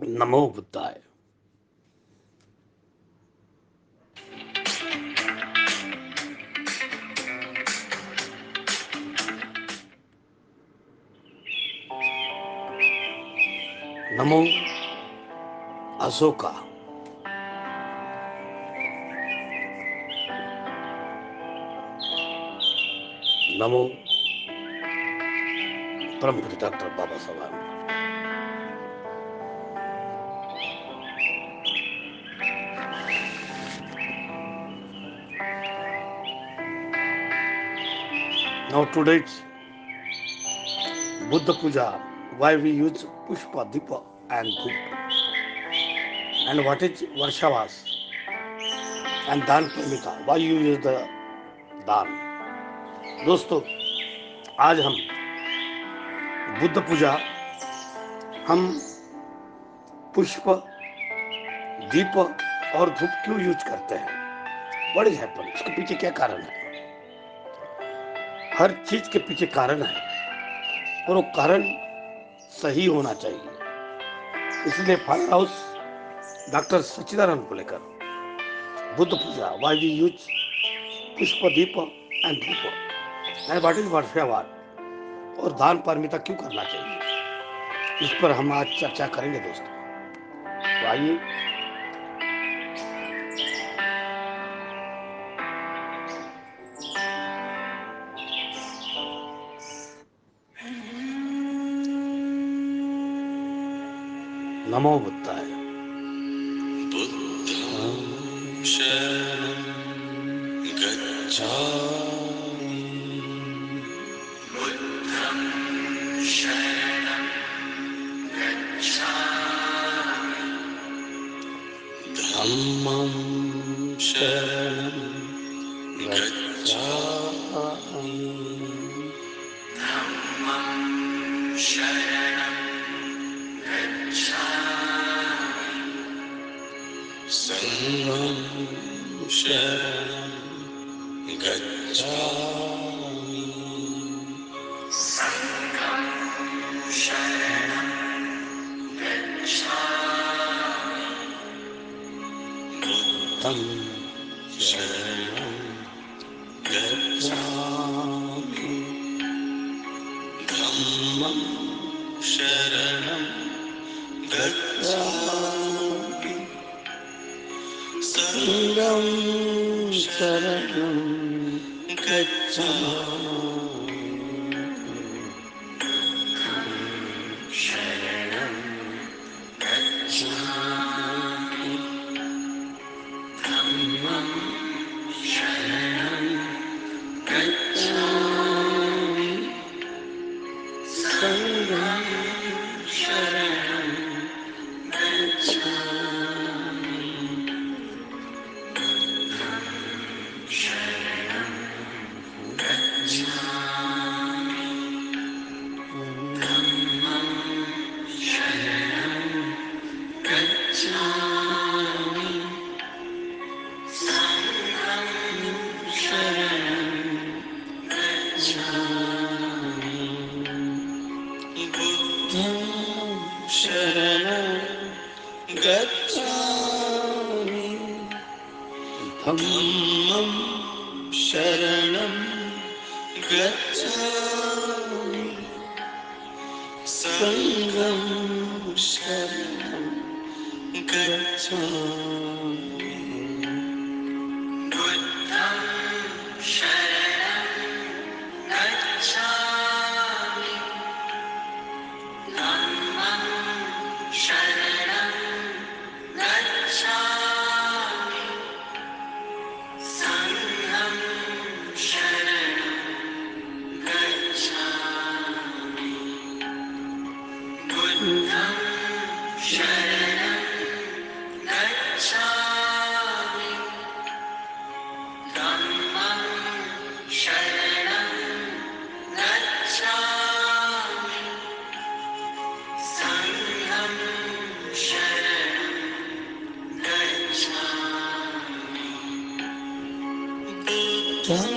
नमो बुद्धाय। नमो अशोका। नमो परम पिता डॉक्टर बाबा साहब। Now today's Buddha Puja, why we use Pushpa, Dipa and Dhup, and what is Varshavas and दान Paramita, why you use the दान। दोस्तों, आज हम बुद्ध पूजा, हम पुष्प, दीप और धूप क्यों यूज करते हैं, व्हाट इज हैपन, इसके पीछे क्या कारण है। हर चीज के पीछे कारण है और वो कारण सही होना चाहिए। इसलिए फादर हाउस डॉक्टर सच्चिदानंद को लेकर बुद्ध पूजा, वाई वी यूज पुष्प, दीप एंड धूप एंड व्हाट इज वर्षावाद और दान पारमिता क्यों करना चाहिए, इस पर हम आज चर्चा करेंगे दोस्तों। तो आइए। नमो बुद्धाय। बुद्धं शरणं गच्छामि। बुद्धं शरणं गच्छामि। धम्मं शरणं गच्छामि। धम्मं शरणं गच्छामि। संघं शरणं गच्छामि। संघं शरणं गच्छामि। बुद्धं शरणं गच्छामि। धम्मं शरणं गच्छामि। संघं शरणं गच्छामि। शरणं गच्छामि। धम्मं शरणं गच्छामि। संघं शरणं गच्छामि। शरणं गच्छामि। धम्मं शरणं गच्छामि। संघं शरणं गच्छामि। बुद्धं शरणं गच्छामि। धम्मं शरणं गच्छामि। संघं शरणं गच्छामि। बुद्धं शरणं गच्छामि। धम्मं शरणं गच्छामि। संघं शरणं गच्छामि। बुद्धं शरणं गच्छामि। धम्मं शरणं गच्छामि। संघं शरणं गच्छामि। बुद्धं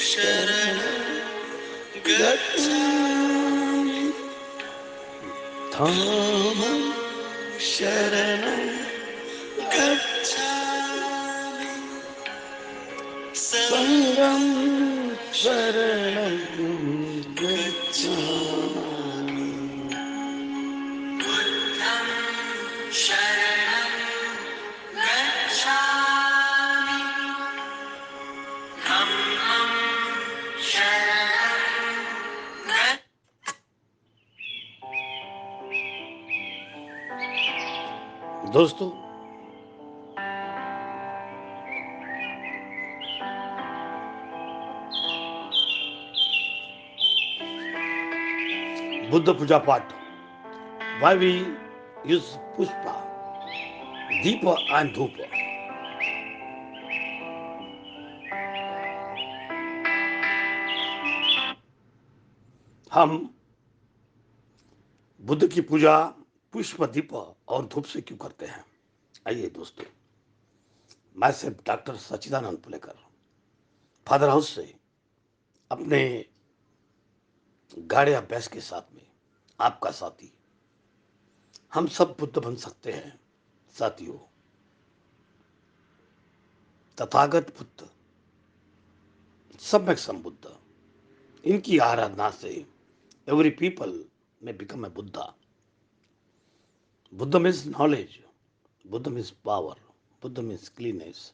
शरणं गच्छामि। धम्मं शरणं गच्छामि संगं शरणं गच्छामि बुद्धं शरणं गच्छामि धम्मं शरणं गच्छामि। दोस्तों, बुद्ध पूजा पाठ, why we use pushpa, deepa and dhupa. हम बुद्ध की पूजा पुष्प, दीप और धूप से क्यों करते हैं? आइए दोस्तों, मैं सिर्फ डॉक्टर सच्चिदानंद पुलेकर, फादर हाउस से अपने गाढ़े अभ्यास के साथ में आपका साथी। हम सब बुद्ध बन सकते हैं साथियों। तथागत बुद्ध, सम्यक संबुद्ध, इनकी आराधना से every people may become a Buddha. Buddha means knowledge, Buddha means power, Buddha means cleanness,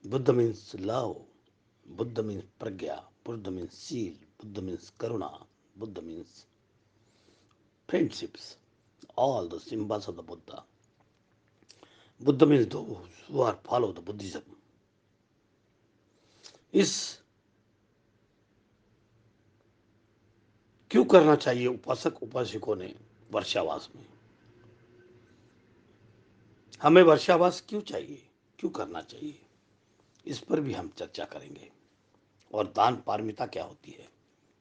Buddha means love, Buddha means prajna, Buddha means sila, Buddha means karuna, buddha means friendships, all the symbols of the buddha. buddha means those who are follow the buddhism. इस क्यों करना चाहिए उपासक उपासिकों ने वर्षावास में? हमें वर्षावास क्यों चाहिए, क्यों करना चाहिए, इस पर भी हम चर्चा करेंगे। और दान पारमिता क्या होती है,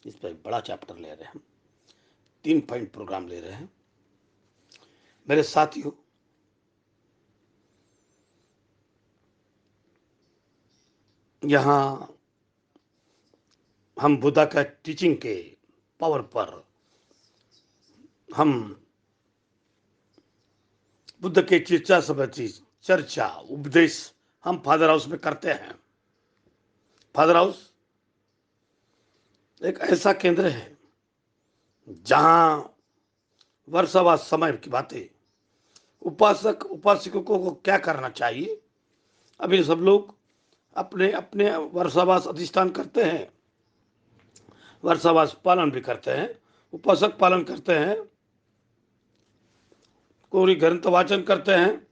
इस पर बड़ा चैप्टर ले रहे हैं हम, 3 पॉइंट प्रोग्राम ले रहे हैं। मेरे साथियों, यहाँ हम बुद्धा का टीचिंग के पावर पर, हम बुद्ध के चर्चा समिति, चर्चा उपदेश हम फादर हाउस में करते हैं। फादर हाउस एक ऐसा केंद्र है जहां वर्षावास समय की बातें, उपासक उपासिकों को क्या करना चाहिए, अभी सब लोग अपने अपने वर्षावास अधिष्ठान करते हैं, वर्षावास पालन भी करते हैं, उपासक पालन करते हैं, कोई ग्रंथ वाचन करते हैं,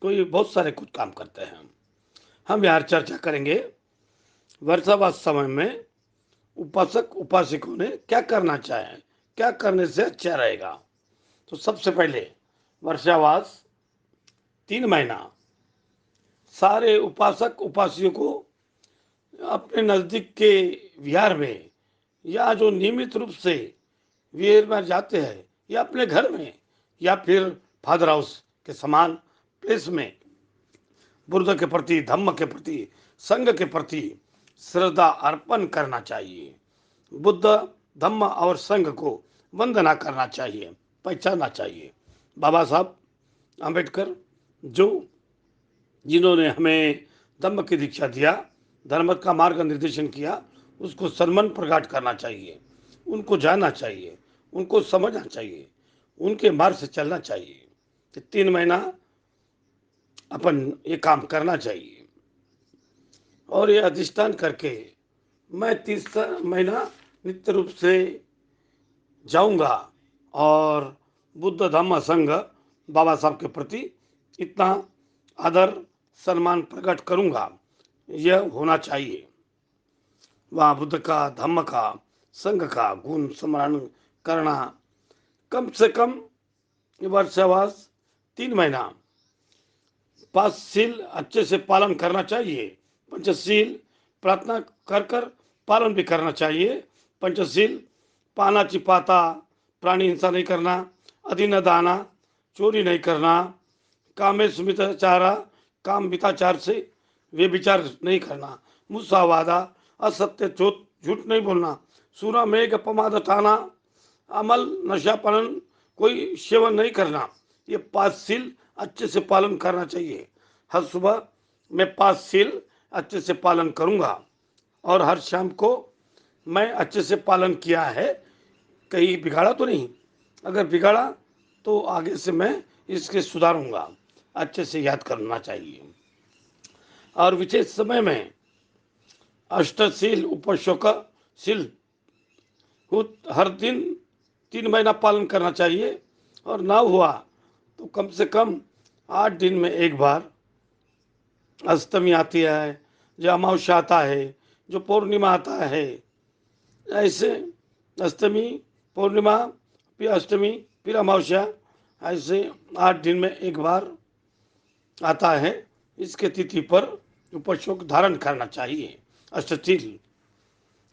कोई बहुत सारे कुछ काम करते हैं। हम यहाँ चर्चा करेंगे वर्षावास समय में उपासक उपासिकों ने क्या करना चाहिए, क्या करने से अच्छा रहेगा। तो सबसे पहले वर्षावास 3 महीना सारे उपासक उपासियों को अपने नजदीक के विहार में, या जो नियमित रूप से विहार में जाते हैं, या अपने घर में, या फिर फादर हाउस के समान प्लेस में बुद्ध के प्रति, धम्म के प्रति, संघ के प्रति श्रद्धा अर्पण करना चाहिए। बुद्ध, धम्म और संघ को वंदना करना चाहिए, पहचानना चाहिए। बाबा साहब अम्बेडकर, जिन्होंने हमें धम्म की दीक्षा दिया, धर्म का मार्ग निर्देशन किया, उसको सम्मान प्रकट करना चाहिए, उनको जानना चाहिए, उनको समझना चाहिए, उनके मार्ग से चलना चाहिए। 3 महीना अपन ये काम करना चाहिए। और ये अधिष्ठान करके मैं 3 महीना नित्य रूप से जाऊंगा और बुद्ध धम्म संघ बाबा साहब के प्रति इतना आदर सम्मान प्रकट करूंगा, यह होना चाहिए। वहाँ बुद्ध का, धम्म का, संघ का गुण स्मरण करना, कम से कम वर्षावास 3 महीना 5 शील अच्छे से पालन करना चाहिए। पंचशील प्रार्थना कर कर पालन भी करना चाहिए। पंचशील पाना चिपाता, प्राणी हिंसा नहीं करना, अधीन दाना, चोरी नहीं करना, कामेश मिताचारा, काम मिताचार से वे विचार नहीं करना, मुसावादा, असत्य झूठ नहीं बोलना, सूरा मेघ अपमाद ठाना, अमल नशापन कोई सेवन नहीं करना। ये 5 सील अच्छे से पालन करना चाहिए। हर सुबह मैं 5 सील अच्छे से पालन करूँगा और हर शाम को मैं अच्छे से पालन किया है, कहीं बिगाड़ा तो नहीं। अगर बिगाड़ा तो आगे से मैं इसके सुधारूँगा। अच्छे से याद करना चाहिए। और विशेष समय में अष्टशील उपशोकशील को हर दिन 3 महीना पालन करना चाहिए, और ना हुआ तो कम से कम 8 दिन में एक बार अष्टमी आती है, जो अमावस्या आता है, जो पूर्णिमा आता है, ऐसे अष्टमी, पूर्णिमा, फिर अष्टमी, फिर अमावस्या, ऐसे 8 दिन में एक बार आता है। इसके तिथि पर उपशोक धारण करना चाहिए, अष्टशील।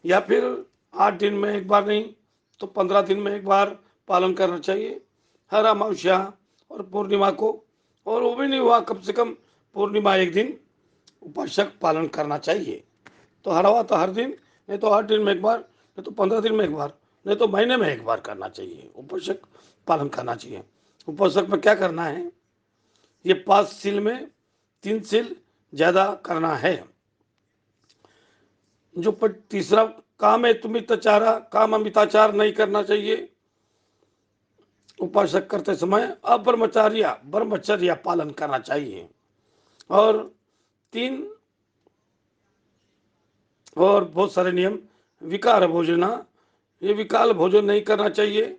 या फिर 8 दिन में एक बार नहीं तो 15 दिन में एक बार पालन करना चाहिए, हर अमावस्या और पूर्णिमा को। और वो भी नहीं हुआ, कम से कम पूर्णिमा एक दिन उपवासक पालन करना चाहिए। तो हर हुआ तो हर दिन, नहीं तो 8 दिन में एक बार, नहीं तो 15 दिन में एक बार, नहीं तो महीने में एक बार करना चाहिए, उपवासक पालन करना चाहिए। उपवासक में क्या करना है, ये 5 सील में 3 सील ज़्यादा करना है। जो तीसरा काम है तुमिताचारा, काम अमिताचार नहीं करना चाहिए। उपासक करते समय ब्रह्मचर्य पालन करना चाहिए। और 3 और बहुत सारे नियम, विकार भोजना, ये विकाल भोजन नहीं करना चाहिए।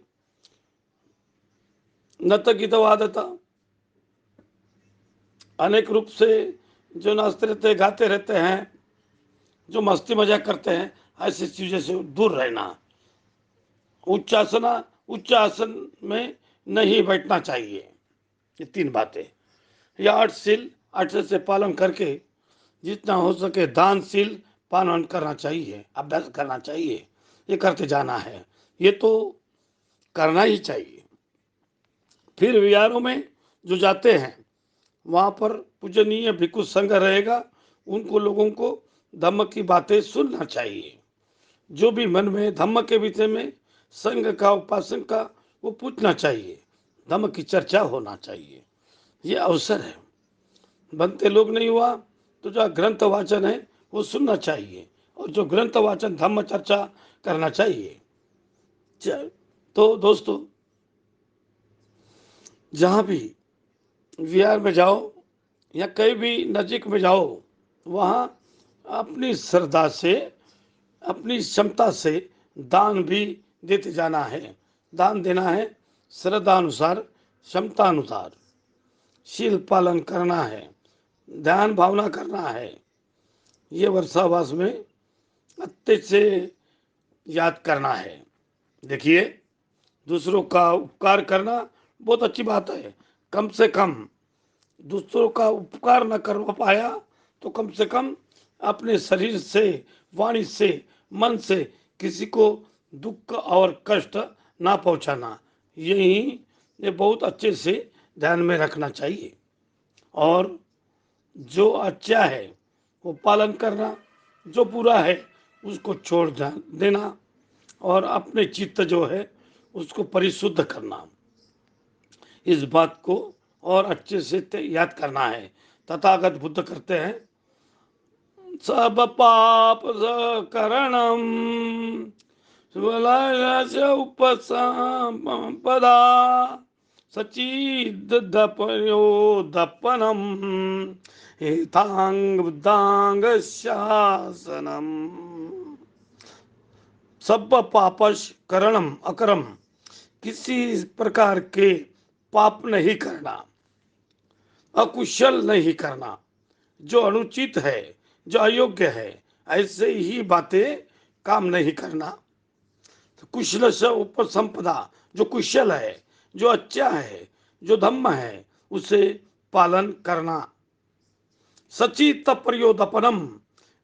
नतगितवादता, अनेक रूप से जो नाचते रहते हैं, गाते रहते हैं, जो मस्ती मजाक करते हैं, ऐसी चीज़ों से दूर रहना। उच्च आसन में नहीं बैठना चाहिए। ये 3 बातें, या 8 सील अच्छे से पालन करके जितना हो सके दानशील पालन करना चाहिए, अभ्यास करना चाहिए। ये करते जाना है, ये तो करना ही चाहिए। फिर विहारों में जो जाते हैं वहाँ पर पूजनीय भिक्षु संघ रहेगा, उनको लोगों को धम्म की बातें सुनना चाहिए। जो भी मन में धम्म के विषय में संघ का, उपासन का, वो पूछना चाहिए। धम्म की चर्चा होना चाहिए, ये अवसर है। बनते लोग नहीं हुआ तो जो ग्रंथ वाचन है वो सुनना चाहिए, और जो ग्रंथ वाचन धम्म चर्चा करना चाहिए। तो दोस्तों, जहाँ भी विहार में जाओ या कहीं भी नजीक में जाओ, वहाँ अपनी श्रद्धा से, अपनी क्षमता से दान भी देते जाना है। दान देना है श्रद्धा अनुसार, क्षमता अनुसार। शील पालन करना है, ध्यान भावना करना है। ये वर्षावास में अच्छे से याद करना है। देखिए, दूसरों का उपकार करना बहुत अच्छी बात है। कम से कम दूसरों का उपकार न कर पाया तो कम से कम अपने शरीर से, वाणी से, मन से किसी को दुख और कष्ट ना पहुंचाना, ये बहुत अच्छे से ध्यान में रखना चाहिए। और जो अच्छा है वो पालन करना, जो बुरा है उसको छोड़ देना, और अपने चित्त जो है उसको परिशुद्ध करना। इस बात को और अच्छे से याद करना है। तथागत बुद्ध करते हैं, सब पाप करणम उपसंपदा सचिदपयोदपनम एतांग बुद्धांग शासनम। सब पापश करणम अकरम, किसी प्रकार के पाप नहीं करना, अकुशल नहीं करना, जो अनुचित है, जो अयोग्य है, ऐसे ही बातें काम नहीं करना। तो कुशल से उपसंपदा, जो कुशल है, जो अच्छा है, जो धम्म है, उसे पालन करना। सचित प्रयोदपनम,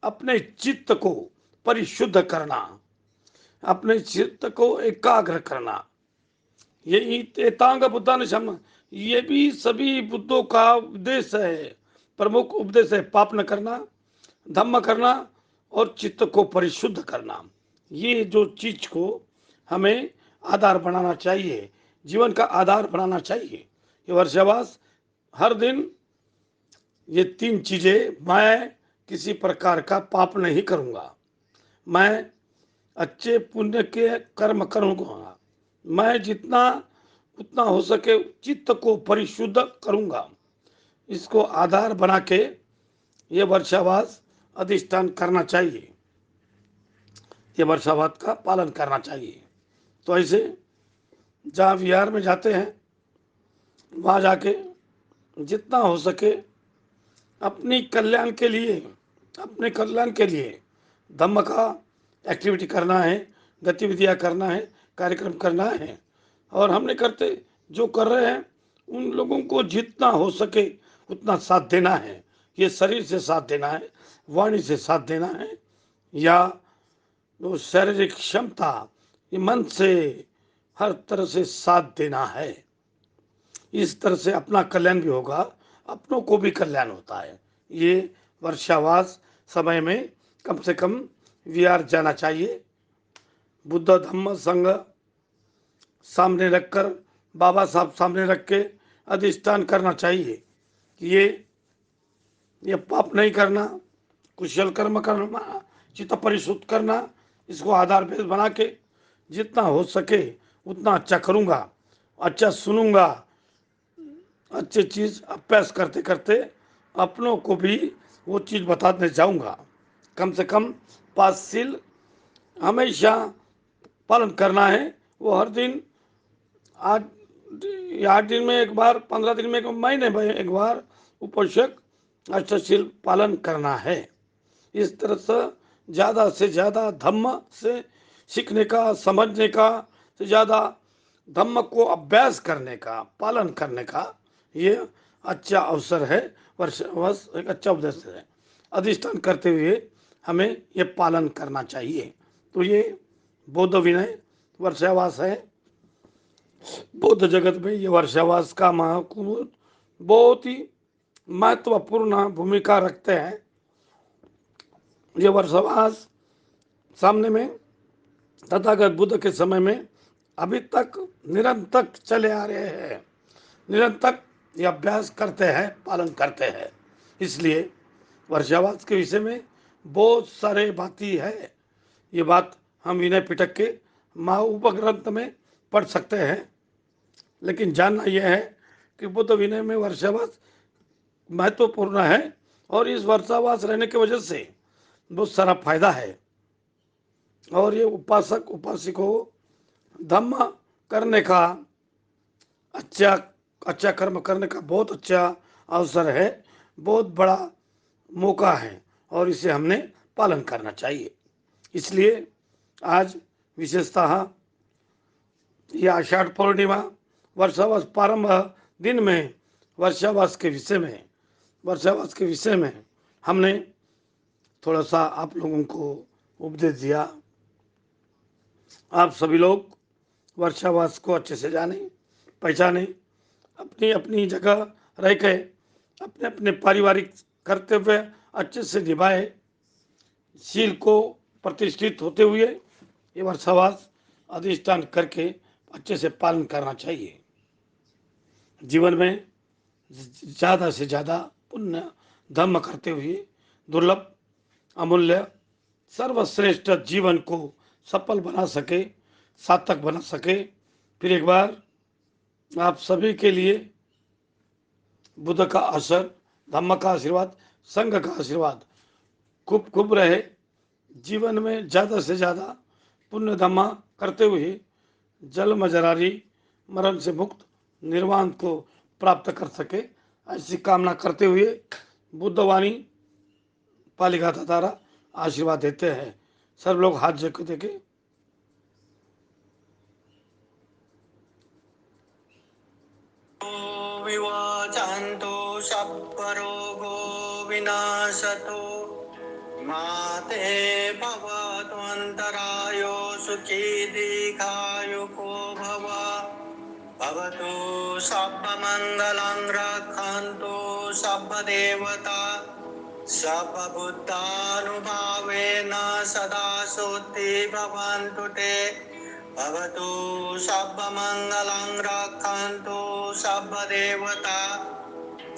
अपने चित्त को परिशुद्ध करना, अपने चित्त को एकाग्र करना। यही एतांग बुद्धान शम, ये भी सभी बुद्धों का उपदेश है, प्रमुख उपदेश है। पाप न करना, धम्म करना और चित्त को परिशुद्ध करना, ये जो चीज को हमें आधार बनाना चाहिए। जीवन का आधार बनाना चाहिए। ये वर्षावास हर दिन ये 3 चीजें, मैं किसी प्रकार का पाप नहीं करूंगा, मैं अच्छे पुण्य के कर्म करूंगा, मैं जितना उतना हो सके चित्त को परिशुद्ध करूंगा, इसको आधार बना के ये वर्षावास अधिष्ठान करना चाहिए, ये वर्षावास का पालन करना चाहिए। तो ऐसे जहाँ विहार में जाते हैं वहाँ जाके जितना हो सके अपनी कल्याण के लिए, अपने कल्याण के लिए धम्म का एक्टिविटी करना है, गतिविधियाँ करना है, कार्यक्रम करना है। और हम नहीं करते, जो कर रहे हैं उन लोगों को जितना हो सके उतना साथ देना है। ये शरीर से साथ देना है, वाणी से साथ देना है, या वो शारीरिक क्षमता, ये मन से हर तरह से साथ देना है। इस तरह से अपना कल्याण भी होगा, अपनों को भी कल्याण होता है। ये वर्षावास समय में कम से कम विहार जाना चाहिए। बुद्ध धम्म संघ सामने रखकर, बाबा साहब सामने रख के अधिष्ठान करना चाहिए कि ये पाप नहीं करना, कुशल कर्म करना, चित्त परिशुद्ध करना, इसको आधार बेस बना के जितना हो सके उतना अच्छा करूँगा, अच्छा सुनूंगा, अच्छी चीज़ अभ्यास करते करते अपनों को भी वो चीज़ बताने जाऊंगा। कम से कम 5 सील हमेशा पालन करना है। वो हर दिन, आज 8 दिन में एक बार, 15 दिन में एक, महीने में एक बार उपोषक अष्टशील पालन करना है। इस तरह से ज़्यादा धम्म से सीखने का, समझने का, से ज़्यादा धम्म को अभ्यास करने का, पालन करने का ये अच्छा अवसर है। वर्ष एक अच्छा अवसर है। अधिष्ठान करते हुए हमें ये पालन करना चाहिए। तो ये बौद्ध विनय वर्षावास है। बौद्ध जगत में ये वर्षावास का महाकुंभ बहुत ही महत्वपूर्ण भूमिका रखते हैं। ये वर्षावास सामने में तथागत बुद्ध के समय में अभी तक निरंतर चले आ रहे हैं, निरंतर ये अभ्यास करते हैं, पालन करते हैं। इसलिए वर्षावास के विषय में बहुत सारे बातें है। ये बात हम विनय पिटक के महाउपग्रंथ में पढ़ सकते हैं। लेकिन जानना यह है कि बुद्ध विनय में वर्षावास महत्वपूर्ण है, और इस वर्षावास रहने की वजह से बहुत सारा फायदा है। और ये उपासक उपासिकों धम्म करने का, अच्छा कर्म करने का बहुत अच्छा अवसर है, बहुत बड़ा मौका है, और इसे हमने पालन करना चाहिए। इसलिए आज विशेषतः ये आषाढ़ पूर्णिमा वर्षावास प्रारंभ दिन में वर्षावास के विषय में हमने थोड़ा सा आप लोगों को उपदेश दिया। आप सभी लोग वर्षावास को अच्छे से जाने, पहचाने, अपनी अपनी जगह रह के अपने अपने पारिवारिक कर्तव्य अच्छे से निभाए, शील को प्रतिष्ठित होते हुए ये वर्षावास अधिष्ठान करके अच्छे से पालन करना चाहिए। जीवन में ज़्यादा से ज़्यादा पुण्य धर्म करते हुए दुर्लभ, अमूल्य, सर्वश्रेष्ठ जीवन को सफल बना सके, सार्थक बना सके। फिर एक बार आप सभी के लिए बुद्ध का असर, धम्म का आशीर्वाद, संघ का आशीर्वाद खूब खूब रहे। जीवन में ज़्यादा से ज़्यादा पुण्य धम्मा करते हुए जन्म जरारी मरण से मुक्त निर्वाण को प्राप्त कर सके, ऐसी कामना करते हुए बुद्धवाणी पालिगाथा द्वारा आशीर्वाद देते हैं। सब लोग हाथ जोड़ देके विवाचन्तो शब्बरोगो विनाशतो माते भवत्वन्तरायो सुखी दीर्घायुको भव भवतु शब्बमङ्गलं रक्षन्तु शब्बदेवता शब्बबुद्धानुभावेन सदा शुद्धि भवन्तु ते भवतु सर्वमङ्गलं रक्षन्तु सर्वदेवता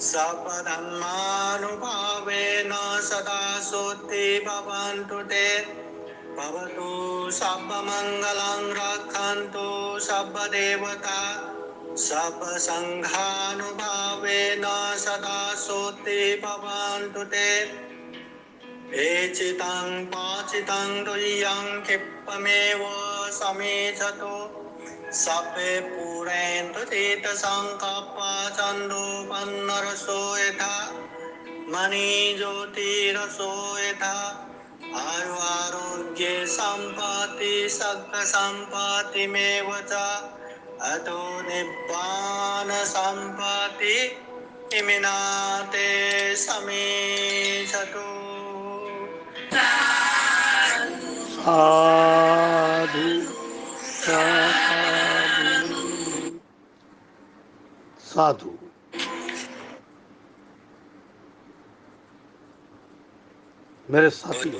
सर्वधर्मानुभावेन सदा शुद्धि भवन्तु ते भवतु सर्वमङ्गलं रक्षन्तु सर्वदेवता सर्वसङ्घानुभावेन सदा शुद्धि भवन्तु ते एचितं पाचितं तुय्यं क्षिप्तमेव समेधतो सपे पूरयन्तु चेतसङ्कप्पा चन्दोपन्नरसो यथा मणिज्योतिरसो यथा आयुरारोग्ये सम्पत्ति सद्गसम्पत्तिमेव च अतो निब्बानसम्पत्ति इमिनाते समेधतो साधु साधु साधु। मेरे साथियों,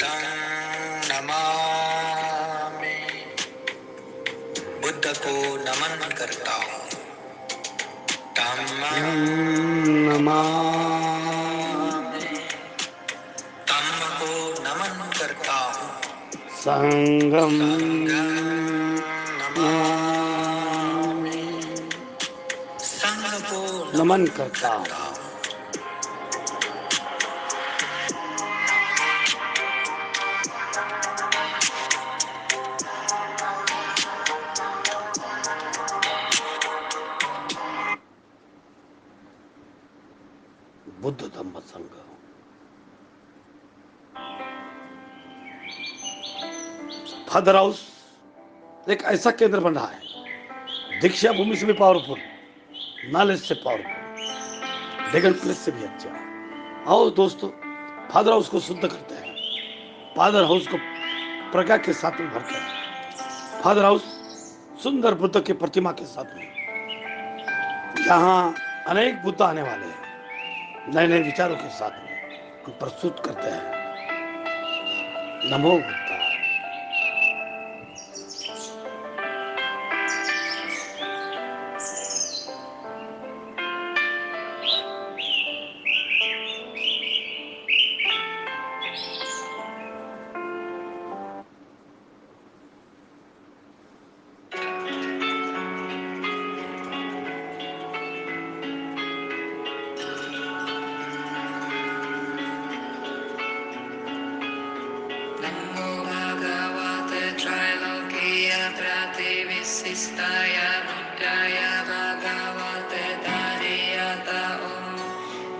नमामि बुद्ध को नमन करता हूँ नमामि धम्म को नमन करता हूँ संगम नमामि संघ को नमन करता हूँ। बुद्ध धम्म संघ फादर हाउस एक ऐसा केंद्र बन रहा है, दीक्षा भूमि से भी पावरफुल, नॉलेज से पावरफुल, डेगन प्लेस से भी अच्छा। आओ दोस्तों, फादर हाउस को शुद्ध करते हैं, फादर हाउस को प्रज्ञा के साथ में भरते हैं। फादर हाउस सुंदर बुद्ध की प्रतिमा के साथ में, यहाँ अनेक बुद्ध आने वाले हैं, नए नए विचारों के साथ में हम प्रस्तुत करते हैं। नमो बुद्धाय। नमो भगवते त्रैलोक्य प्रतिविशिष्टाय बुद्धाय भगवते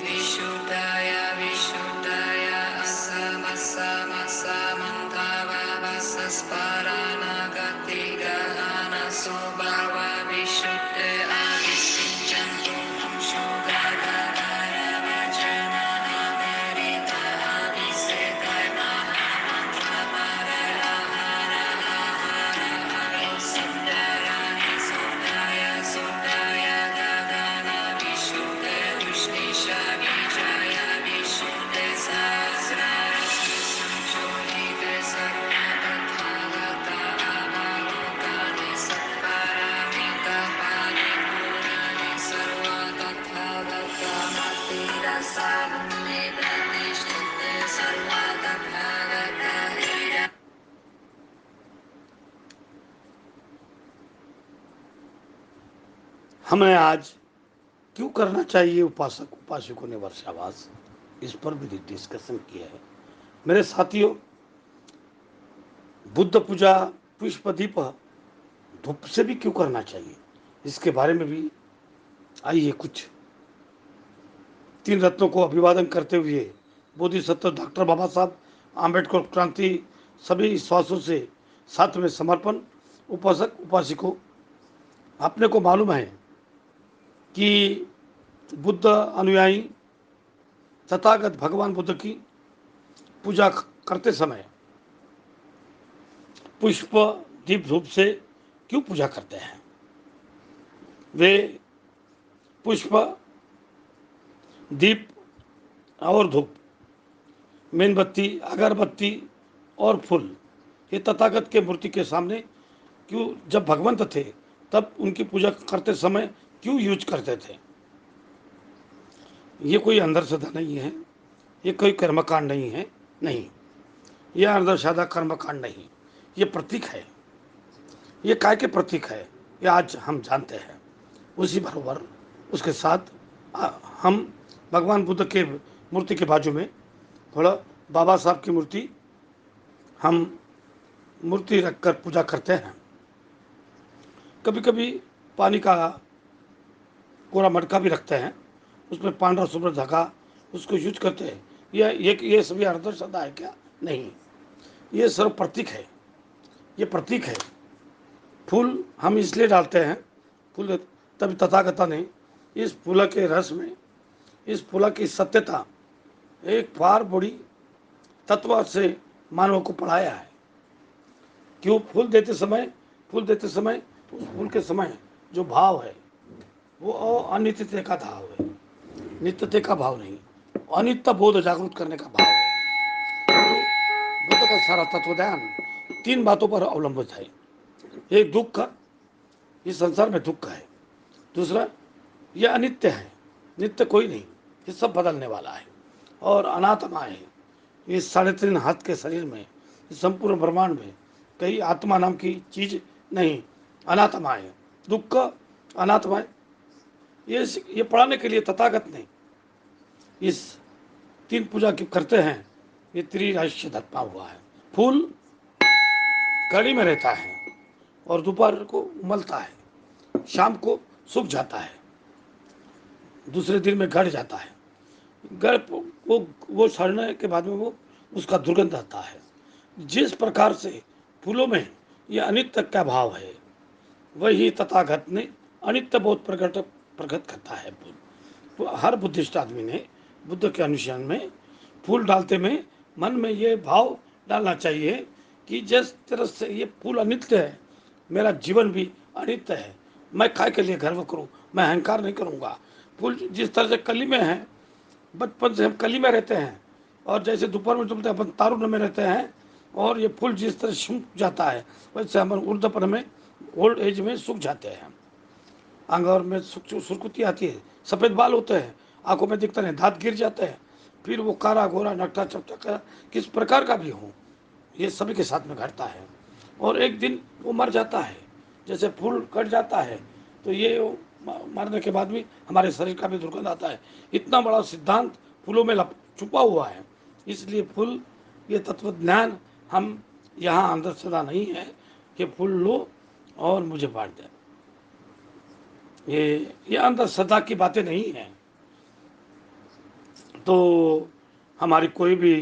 विशुद्धाय विशुद्धाय असमसमसमन्तावसस्परानगतिगहन स्वभाव विशुद्धे अविसिञ्चन्तु हमने आज क्यों करना चाहिए उपासक उपासकों ने वर्षावास, इस पर भी डिस्कशन किया है। मेरे साथियों, बुद्ध पूजा पुष्प दीप धूप से भी क्यों करना चाहिए, इसके बारे में भी आइए कुछ तीन रत्नों को अभिवादन करते हुए बोधिसत्व डॉक्टर बाबा साहब आम्बेडकर क्रांति सभी विश्वासों से साथ में समर्पण। उपासक उपासिकों, अपने को मालूम है कि बुद्ध अनुयायी तथागत भगवान बुद्ध की पूजा करते समय पुष्प दीप धूप से क्यों पूजा करते हैं। वे पुष्प दीप और धूप, मेणबत्ती, अगरबत्ती और फूल ये तथागत के मूर्ति के सामने क्यों जब भगवंत थे तब उनकी पूजा करते समय क्यों यूज करते थे। ये कोई अंधश्रद्धा नहीं है, ये कोई कर्मकांड नहीं है, नहीं, ये अंधश्रद्धा कर्मकांड नहीं, ये प्रतीक है। ये काय के प्रतीक है, ये आज हम जानते हैं। उसी बराबर उसके साथ हम भगवान बुद्ध के मूर्ति के बाजू में थोड़ा बाबा साहब की मूर्ति हम मूर्ति रखकर पूजा करते हैं। कभी कभी पानी का कोरा मटका भी रखते हैं, उसमें पांडा सुब्र धागा उसको यूज करते हैं। ये सभी अंधश्रद्धा है क्या? नहीं, ये सर्व प्रतीक है, ये प्रतीक है। फूल हम इसलिए डालते हैं, फूल तभी तथागता ने इस फूल के रस में, इस फूल की सत्यता एक बार बड़ी तत्व से मानव को पढ़ाया है। क्यों? फूल देते समय उस फूल के समय जो भाव है वो अनित्यते का भाव है, नित्यते का भाव नहीं, अनित्य बोध जागृत करने का भाव है। बुद्ध का सारा तत्वज्ञान 3 बातों पर अवलंबित है। एक दुख का, इस संसार में दुख है। दूसरा, यह अनित्य है, नित्य कोई नहीं, ये सब बदलने वाला है। और अनात्मा है, इस 3.5 हाथ के शरीर में, इस संपूर्ण ब्रह्मांड में कहीं आत्मा नाम की चीज नहीं, अनात्मा है। दुख अनात्मा है। ये पढ़ाने के लिए तथागत ने इस 3 पूजा की करते हैं, ये त्रिराशिय धर्मा हुआ है। फूल कड़ी में रहता है और दोपहर को उमलता है, शाम को सूख जाता है, दूसरे दिन में गड़ जाता है। गड़ वो सड़ने के बाद में वो उसका दुर्गंध आता है। जिस प्रकार से फूलों में ये अनित्य का भाव है, वही तथागत ने अनित्य बोध प्रकट करता है। हर बुद्धिस्ट आदमी ने बुद्ध के अनुशासन में फूल डालते में मन में ये भाव डालना चाहिए कि जिस तरह से ये फूल अनित्य है, मेरा जीवन भी अनित्य है। मैं काय के लिए गर्व करूं, मैं अहंकार नहीं करूंगा। फूल जिस तरह से कली में है, बचपन से हम कली में रहते हैं, और जैसे दोपहर में चलते अपन तारुण्य में रहते हैं, और ये फूल जिस तरह सूख जाता है वैसे हम ऊर्ध्वपन में, ओल्ड एज में सूख जाते हैं। अंगार में सुरकुती आती है, सफ़ेद बाल होते हैं, आंखों में दिखते हैं, दांत गिर जाते हैं, फिर वो काला गोरा नकटा चपटा किस प्रकार का भी हो, ये सभी के साथ में घटता है। और एक दिन वो मर जाता है, जैसे फूल कट जाता है तो ये मरने के बाद भी हमारे शरीर का भी दुर्गंध आता है। इतना बड़ा सिद्धांत फूलों में छुपा हुआ है। इसलिए फूल, ये तत्व ज्ञान हम यहाँ अंधश्रद्धा नहीं है कि फूल लो और मुझे बांट दें, ये अंधश्रद्धा की बातें नहीं है। तो हमारी कोई भी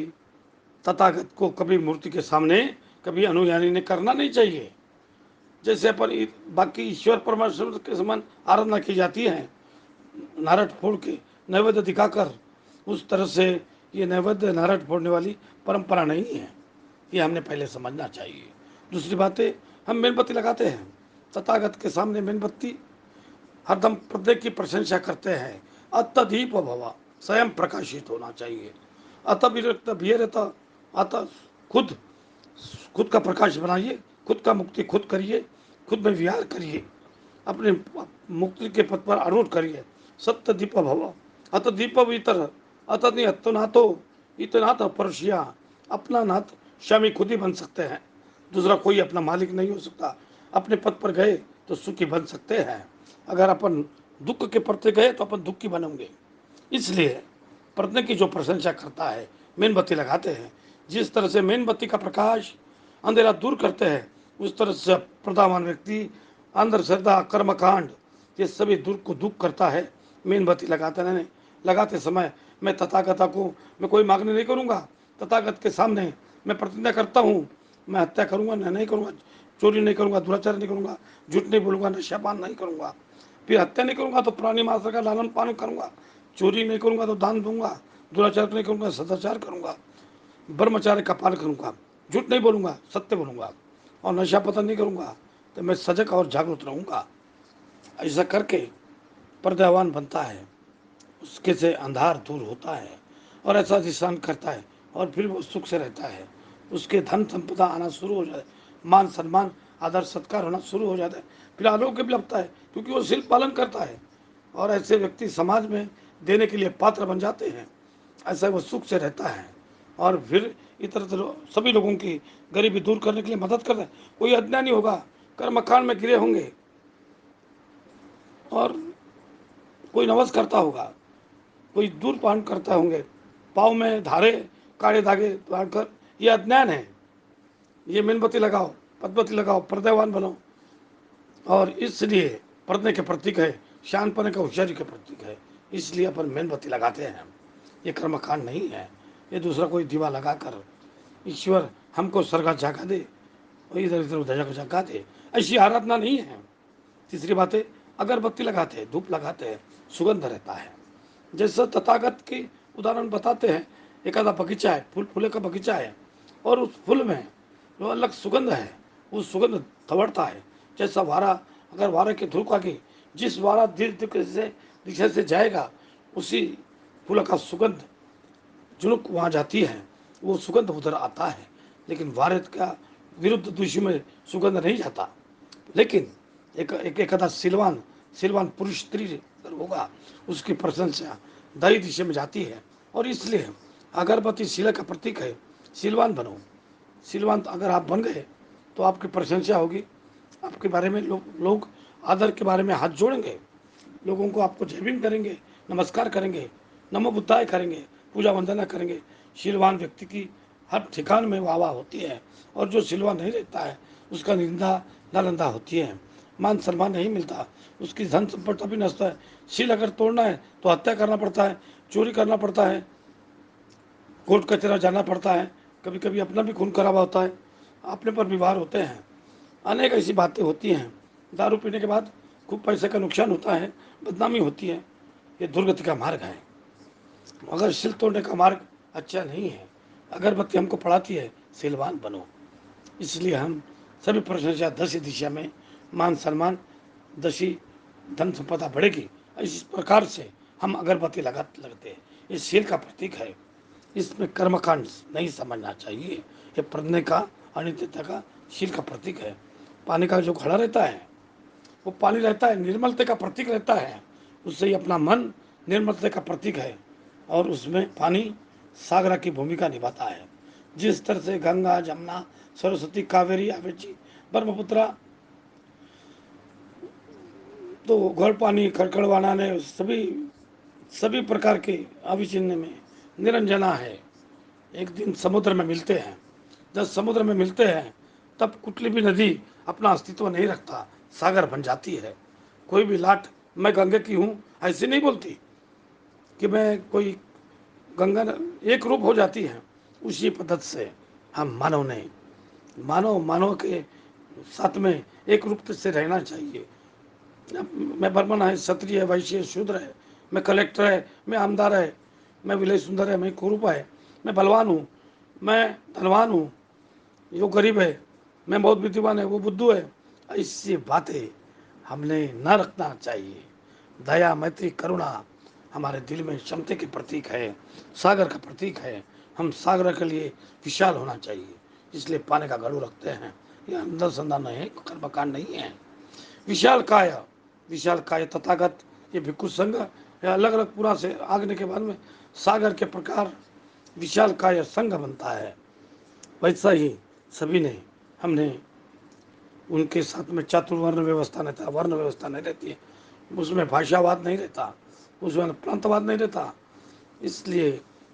तथागत को कभी मूर्ति के सामने कभी अनुयायी ने करना नहीं चाहिए। जैसे अपन बाकी ईश्वर परमेश्वर के समान आराधना की जाती है, नारद फोड़ के नैवेद्य दिखाकर, उस तरह से ये नैवेद्य नारद फोड़ने वाली परंपरा नहीं है, ये हमने पहले समझना चाहिए। दूसरी बात है, हम मेणबत्ती लगाते हैं, तथागत के सामने मेणबत्ती हरदम प्रत्येक की प्रशंसा करते हैं। अतदीप भवा, स्वयं प्रकाशित होना चाहिए। अत विरक्त भीरत, अत खुद खुद का प्रकाश बनाइए, खुद का मुक्ति खुद करिए, खुद में विहार करिए, अपने मुक्ति के पथ पर आरूढ़ करिए। सत्य दीप भव, अत दीप इतर अतनि अत्नातो इतना तो परुषिया। अपना नाथ स्वामी खुद ही बन सकते हैं, दूसरा कोई अपना मालिक नहीं हो सकता। अपने पद पर गए तो सुखी बन सकते हैं, अगर अपन दुख के प्रति गए तो अपन दुखी बनेंगे। इसलिए प्रज्ञ की जो प्रशंसा करता है, मेणबत्ती लगाते हैं, जिस तरह से मेणबत्ती का प्रकाश अंधेरा दूर करते हैं, उस तरह से प्रधावान व्यक्ति अंधश्रद्धा कर्मकांड ये सभी दूर को दूर करता है। मेणबत्ती लगाते समय मैं तथागता को मैं कोई मांगने नहीं करूँगा। तथागत के सामने मैं प्रतिज्ञा करता हूँ, मैं हत्या करूँगा नहीं करूँगा, चोरी नहीं करूँगा, दुराचार नहीं करूँगा, झूठ नहीं बोलूँगा, नशापान नहीं करूँगा, फिर हत्या नहीं करूँगा तो प्राणी मात्र का लालन पालन करूँगा, चोरी नहीं करूँगा तो दान दूंगा, दुराचार नहीं करूँगा सदाचार करूँगा, ब्रह्मचार्य का पालन करूँगा, झूठ नहीं बोलूँगा सत्य बोलूँगा, और नशा पतन नहीं करूँगा, तो मैं सजग और जागरूक रहूँगा। ऐसा करके प्रज्ञावान बनता है, उसके से अंधार दूर होता है, और ऐसा अधिष्ठान करता है, और फिर वो सुख से रहता है। उसके धन संपदा आना शुरू हो जाए, मान सम्मान आदर सत्कार होना शुरू हो जाता है, फिर आरोग्य भी लगता है, क्योंकि वो शील पालन करता है। और ऐसे व्यक्ति समाज में देने के लिए पात्र बन जाते हैं। ऐसा वो सुख से रहता है और फिर इतर सभी लोगों की गरीबी दूर करने के लिए मदद करता है। कोई अज्ञानी होगा, कर्मकांड में गिरे होंगे और कोई नवस करता होगा, कोई दूर पान करता होंगे, पाँव में धारे काले धागे बांधकर, ये अज्ञान है। ये मेणबत्ती लगाओ, पद्मवती लगाओ, पर्देवान बनो। और इसलिए पर्दे के प्रतीक है, शानपने का होशियारी के प्रतीक है, इसलिए अपन मेणबत्ती लगाते हैं। ये कर्मकांड नहीं है, ये दूसरा कोई दीवा लगाकर ईश्वर हमको स्वर्ग जागा दे और इधर इधर उधर जगा दे, ऐसी आराधना नहीं है। तीसरी बात है, अगरबत्ती लगाते हैं, धूप लगाते हैं, सुगंध रहता है। जैसे तथागत की उदाहरण बताते हैं, एक आधा बगीचा है, फूल फूले का बगीचा है, और उस फूल में जो अलग सुगंध है, वो सुगंध थवड़ता है। जैसा वारा, अगर वारे की धूप आगे जिस वारा दिशा से जाएगा, उसी फूल का सुगंध जुनुक वहाँ जाती है, वो सुगंध उधर आता है। लेकिन वारित का विरुद्ध दिशा में सुगंध नहीं जाता। लेकिन एक आधा सिलवान सिलवान पुरुष स्त्री अगर होगा, उसकी प्रशंसा दाई दिशा में जाती है। और इसलिए अगरबत्ती शीला का प्रतीक है। सिलवान बनो, सिलवान अगर आप बन गए तो आपकी प्रशंसा होगी, आपके बारे में लोग आदर के बारे में हाथ जोड़ेंगे, लोगों को आपको जय भीम करेंगे, नमस्कार करेंगे, नमो बुद्धाय करेंगे, पूजा वंदना करेंगे। शीलवान व्यक्ति की हर ठिकान में वाह वाह होती है, और जो शीलवान नहीं रहता है उसका निंदा नालंदा होती है, मान सम्मान नहीं मिलता, उसकी धन संपत्ति भी नष्ट है। शील अगर तोड़ना है तो हत्या करना पड़ता है, चोरी करना पड़ता है, कोर्ट कचहरा जाना पड़ता है, कभी कभी अपना भी खून खराबा होता है, अपने पर विवाह होते हैं, अनेक ऐसी बातें होती हैं। दारू पीने के बाद खूब पैसे का नुकसान होता है, बदनामी होती है। ये दुर्गति का मार्ग है, मगर शील तोड़ने का मार्ग अच्छा नहीं है। अगरबत्ती हमको पढ़ाती है, शीलवान बनो। इसलिए हम सभी प्रशंसा दस दिशा में, मान सम्मान दशी, धन संपदा बढ़ेगी, इस प्रकार से हम अगरबत्ती लगते हैं। ये शील का प्रतीक है, इसमें कर्मकांड नहीं समझना चाहिए। ये पढ़ने का, अनित्यता का, शील का प्रतीक है। पानी का जो घड़ा रहता है, वो पानी रहता है, निर्मलता का प्रतीक रहता है, उससे ही अपना मन निर्मलता का प्रतीक है। और उसमें पानी सागरा की भूमिका निभाता है। जिस तरह से गंगा, जमुना, सरस्वती, कावेरी, आवेची, ब्रह्मपुत्रा, तो घोल पानी, खड़खड़वाना ने सभी सभी प्रकार के अविचिन्न में निरंजना है। एक दिन समुद्र में मिलते हैं, जब समुद्र में मिलते हैं तब कुटली भी नदी अपना अस्तित्व नहीं रखता, सागर बन जाती है। कोई भी लाट मैं गंगे की हूँ ऐसे नहीं बोलती कि मैं कोई गंगा, एक रूप हो जाती है। उसी पद्धति से हम मानव के साथ में एक रूप से रहना चाहिए। मैं ब्राह्मण है, क्षत्रिय है, वैश्य है, शूद्र है, मैं कलेक्टर है, मैं आमदार है, मैं विलय सुंदर है, मैं कुरूप है, मैं बलवान हूँ, मैं धनवान हूँ, वो गरीब है, मैं बहुत बुद्धिमान है, वो बुद्धू है। ऐसी बातें हमने न रखना चाहिए। दया, मैत्री, करुणा हमारे दिल में क्षमता के प्रतीक है, सागर का प्रतीक है। हम सागर के लिए विशाल होना चाहिए, इसलिए पानी का घड़ू रखते हैं। यह अंदर संधान है, कर्मकांड नहीं है। विशाल काय तथागत, ये भिक्षु संघ, या अलग अलग पूरा से आगने के बाद में सागर के प्रकार विशाल काय संघ बनता है। वैसा ही सभी ने, हमने उनके साथ में चातुर्वर्ण व्यवस्था नहीं था, वर्ण व्यवस्था नहीं रहती है, उसमें भाषावाद नहीं रहता, उसमें प्रांतवाद नहीं रहता, इसलिए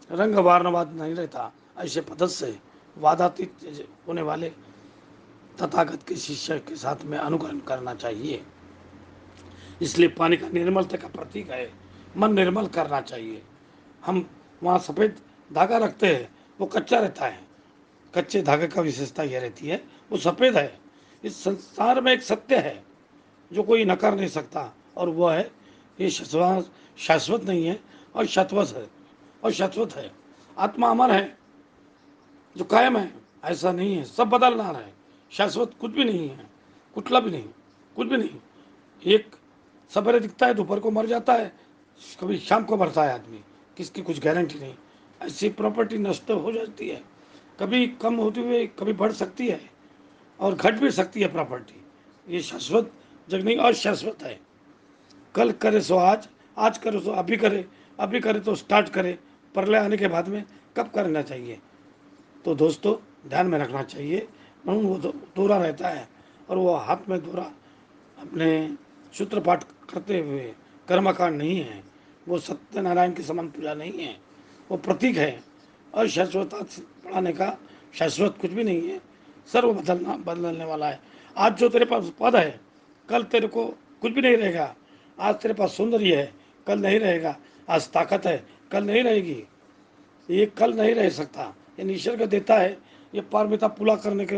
रंग वर्णवाद नहीं रहता। ऐसे पद्धति से वादातीत होने वाले तथागत के शिष्य के साथ में अनुकरण करना चाहिए। इसलिए पानी का निर्मलता का प्रतीक है, मन निर्मल करना चाहिए। हम वहाँ सफ़ेद धागा रखते हैं, वो कच्चा रहता है। कच्चे धागे का विशेषता यह रहती है, वो सफ़ेद है। इस संसार में एक सत्य है जो कोई नकार नहीं सकता, और वो है ये शाश्वत नहीं है और शाश्वत है, और शाश्वत है। आत्मा अमर है, जो कायम है, ऐसा नहीं है, सब बदलना है। शाश्वत कुछ भी नहीं है, कुटला भी नहीं, कुछ भी नहीं। एक सवेरे दिखता है, दोपहर को मर जाता है, कभी शाम को मरता है आदमी, किसकी कुछ गारंटी नहीं। ऐसी प्रॉपर्टी नष्ट हो जाती है, कभी कम होती हुई कभी बढ़ सकती है। और घट भी सकती है प्रॉपर्टी। ये शाश्वत जग नहीं, अशाश्वत है। कल करे सो आज करे सो अभी करे तो स्टार्ट करे, प्रलय आने के बाद में कब करना चाहिए। तो दोस्तों ध्यान में रखना चाहिए। म्हणून वो दोहरा रहता है, और वो हाथ में दोहरा अपने सूत्रपाठ करते हुए कर्मकांड नहीं है, वो सत्यनारायण के समान पूजा नहीं है, वो प्रतीक है। अशाश्वता पढ़ाने का शाश्वत कुछ भी नहीं है, सर्व बदलने वाला है। आज जो तेरे पास पद है, कल तेरे को कुछ भी नहीं रहेगा। आज तेरे पास सौंदर्य है, कल नहीं रहेगा। आज ताकत है, कल नहीं रहेगी। ये कल नहीं रह सकता। ये ईश्वर का देता है, ये पारमिता पूरा करने के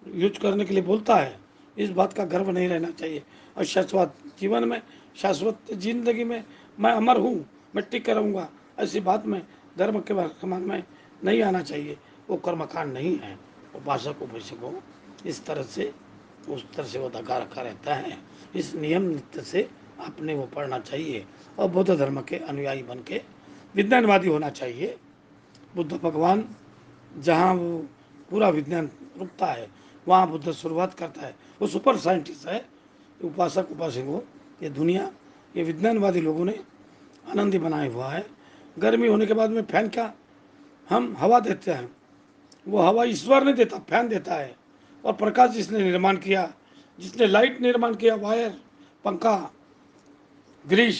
यूज करने के लिए बोलता है। इस बात का गर्व नहीं रहना चाहिए। और शाश्वत जीवन में, शाश्वत जिंदगी में मैं अमर हूँ, मैं टिक कर रहूँगा, ऐसी बात में धर्म के वर्तमान में नहीं आना चाहिए। वो कर्मकांड नहीं है। उपासक उपासक को इस तरह से उस तरह से वो दगा रखा रहता है। इस नियम नित्य से आपने वो पढ़ना चाहिए, और बौद्ध धर्म के अनुयायी बन के विज्ञानवादी होना चाहिए। बुद्ध भगवान जहाँ वो पूरा विज्ञान रुकता है, वहाँ बुद्ध शुरुआत करता है। वो सुपर साइंटिस्ट है। उपासक उपासक हो, ये दुनिया, ये विज्ञानवादी लोगों ने आनंदी बनाया हुआ है। गर्मी होने के बाद में फैन क्या, हम हवा देते हैं, वो हवा ईश्वर ने देता, फैन देता है। और प्रकाश जिसने निर्माण किया, जिसने लाइट निर्माण किया, वायर, पंखा, ग्रीस,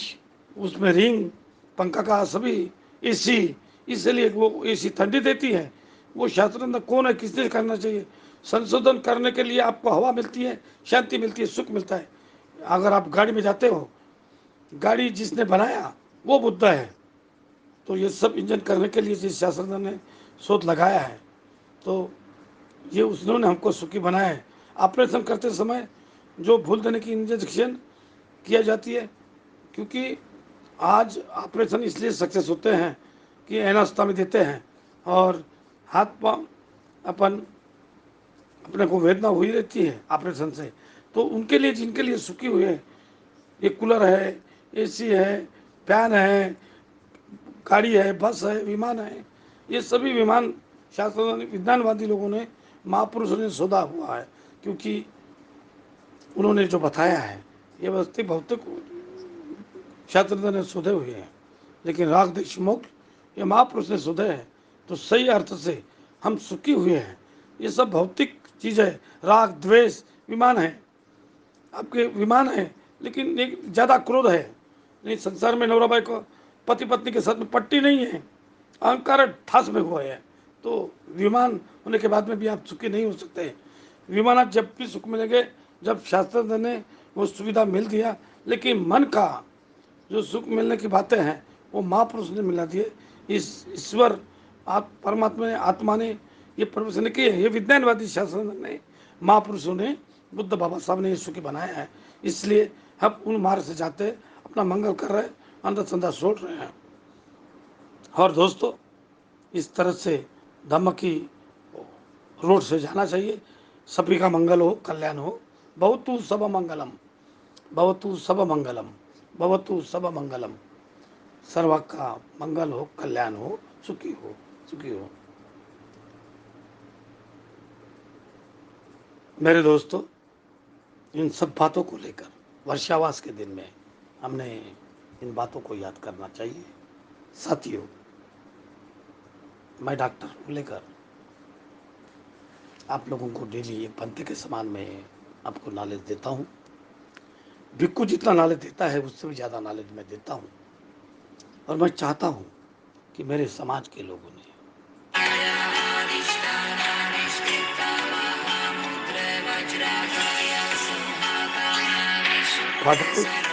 उसमें रिंग, पंखा का सभी, एसी, इसलिए वो एसी ठंडी देती है। वो शास्त्र कौन है, किसने करना चाहिए। संशोधन करने के लिए आपको हवा मिलती है, शांति मिलती है, सुख मिलता है। अगर आप गाड़ी में जाते हो, गाड़ी जिसने बनाया वो बुद्ध है। तो ये सब इंजन करने के लिए जिस शास्त्र ने शोध लगाया है, तो ये उन्होंने हमको सुखी बनाया है। ऑपरेशन करते समय जो भूल देने की इंजेक्शन किया जाती है, क्योंकि आज ऑपरेशन इसलिए सक्सेस होते हैं कि एनास्ता में देते हैं, और हाथ पाँव अपन अपने को वेदना हुई रहती है ऑपरेशन से। तो उनके लिए, जिनके लिए सुखी हुए हैं, ये कूलर है, एसी है, फैन है, गाड़ी है, बस है, विमान है, ये सभी विमान शास्त्र विज्ञानवादी लोगों ने, महापुरुषों ने शोधा हुआ है। क्योंकि उन्होंने जो बताया है, ये वस्तु भौतिक शास्त्र ने शोधे हुए हैं, लेकिन राग देश मोक्ष ये महापुरुष ने शोधे हैं। तो सही अर्थ से हम सुखी हुए हैं। ये सब भौतिक चीज़ है, राग द्वेष विमान है, आपके विमान है, लेकिन एक ज़्यादा क्रोध है। नहीं, संसार में नौरा भाई को पति पत्नी के साथ में पट्टी नहीं है, अहंकार ठास में हुआ है। तो विमान होने के बाद में भी आप सुखी नहीं हो सकते। विमान आप जब भी सुख मिलेंगे जब शास्त्र ने वो सुविधा मिल दिया। लेकिन मन का जो सुख मिलने की बातें हैं, वो महापुरुष ने मिला दिए। इस ईश्वर परमात्मा ने, आत्मा ने ये प्रवचन किए हैं। ये विज्ञानवादी शास्त्र ने, महापुरुषों ने, बुद्ध बाबा साहब ने ये सुखी बनाया है। इसलिए हम उन मार्ग से जाते अपना मंगल कर रहे हैं, अंधा संधा छोड़ रहे हैं। और दोस्तों इस तरह से धम्म की रोड से जाना चाहिए। सभी का मंगल हो, कल्याण हो। भवतु सब मंगलम, भवतु सब मंगलम, भवतु सब मंगलम। सर्व का मंगल हो, कल्याण हो, सुखी हो, सुखी हो। मेरे दोस्तों, इन सब बातों को लेकर वर्षावास के दिन में हमने इन बातों को याद करना चाहिए। साथियों, मैं डॉक्टर को लेकर आप लोगों को डेली एक पंथे के समान में आपको नॉलेज देता हूँ। भिक्खू जितना नॉलेज देता है, उससे भी ज़्यादा नॉलेज मैं देता हूँ। और मैं चाहता हूँ कि मेरे समाज के लोगों ने father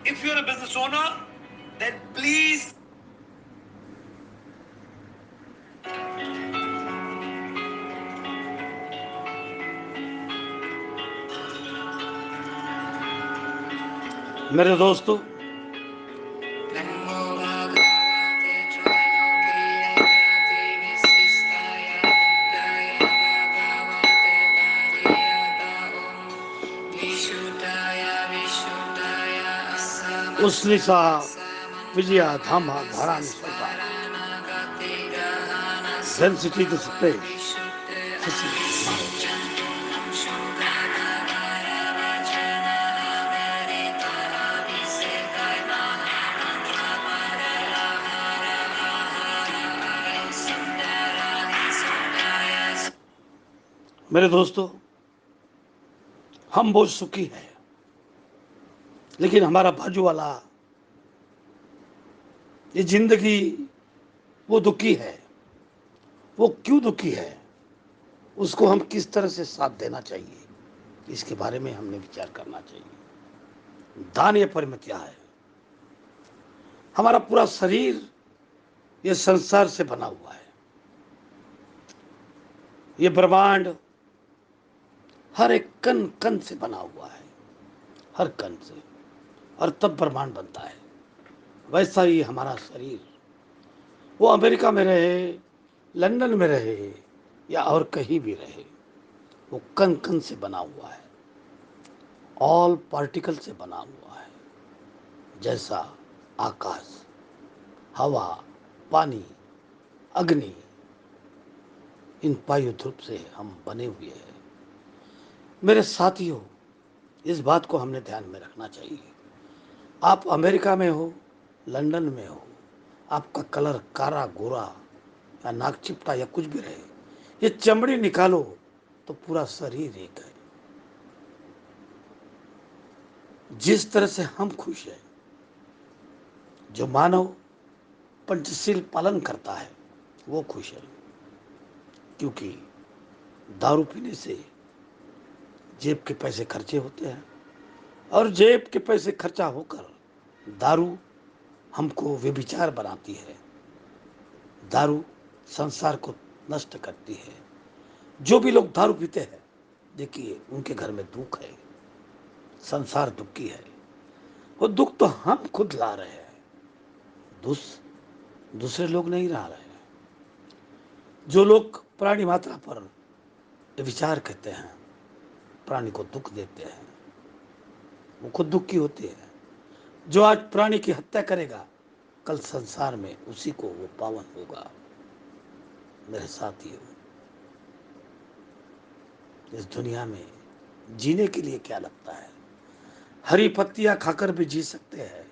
If you're a business owner, then please मेरे दोस्तों, Namo Bhagavate Trayogaya Prativisiskaya Buddhaya Bhagavate Pariyata Om Vishuddhaya Vishuddhaya Asamanta Uslisa Vijaya Dhamma Dharani Sota. Saranagati Gahana Then city this place. Vishuddha Sisi Maro. Chantunam Shudhana Varavachana Avarita Abhisekaya Mahamantra Parala Hara Ahara Ayo Sundara Sundaya मेरे दोस्तों, हम बहुत सुखी हैं, लेकिन हमारा बाजू वाला ये जिंदगी वो दुखी है। वो क्यों दुखी है, उसको हम किस तरह से साथ देना चाहिए, इसके बारे में हमने विचार करना चाहिए। दान ये परिमितिया है। हमारा पूरा शरीर ये संसार से बना हुआ है। ये ब्रह्मांड हर एक कण कण से बना हुआ है, हर कण से, और तब ब्रह्मांड बनता है। वैसा ही हमारा शरीर, वो अमेरिका में रहे, लंदन में रहे या और कहीं भी रहे, वो कण कण से बना हुआ है, ऑल पार्टिकल से बना हुआ है। जैसा आकाश, हवा, पानी, अग्नि, इन वायु ध्रुव से हम बने हुए हैं। मेरे साथियों, इस बात को हमने ध्यान में रखना चाहिए। आप अमेरिका में हो, लंदन में हो, आपका कलर काला गोरा या नाक चिपटा या कुछ भी रहे, ये चमड़ी निकालो तो पूरा शरीर एक है। जिस तरह से हम खुश हैं, जो मानव पंचशील पालन करता है वो खुश है, क्योंकि दारू पीने से जेब के पैसे खर्चे होते हैं, और जेब के पैसे खर्चा होकर दारू हमको व्यभिचार बनाती है। दारू संसार को नष्ट करती है। जो भी लोग दारू पीते हैं, देखिए उनके घर में दुख है, संसार दुखी है। वो दुख तो हम खुद ला रहे हैं, दूसरे लोग नहीं ला रहे हैं। जो लोग प्राणी मात्रा पर विचार कहते हैं, प्राणी को दुख देते हैं, वो खुद दुखी होते हैं। जो आज प्राणी की हत्या करेगा, कल संसार में उसी को वो पावन होगा। मेरे साथियों, इस दुनिया में जीने के लिए क्या लगता है? हरी पत्तियां खाकर भी जी सकते हैं।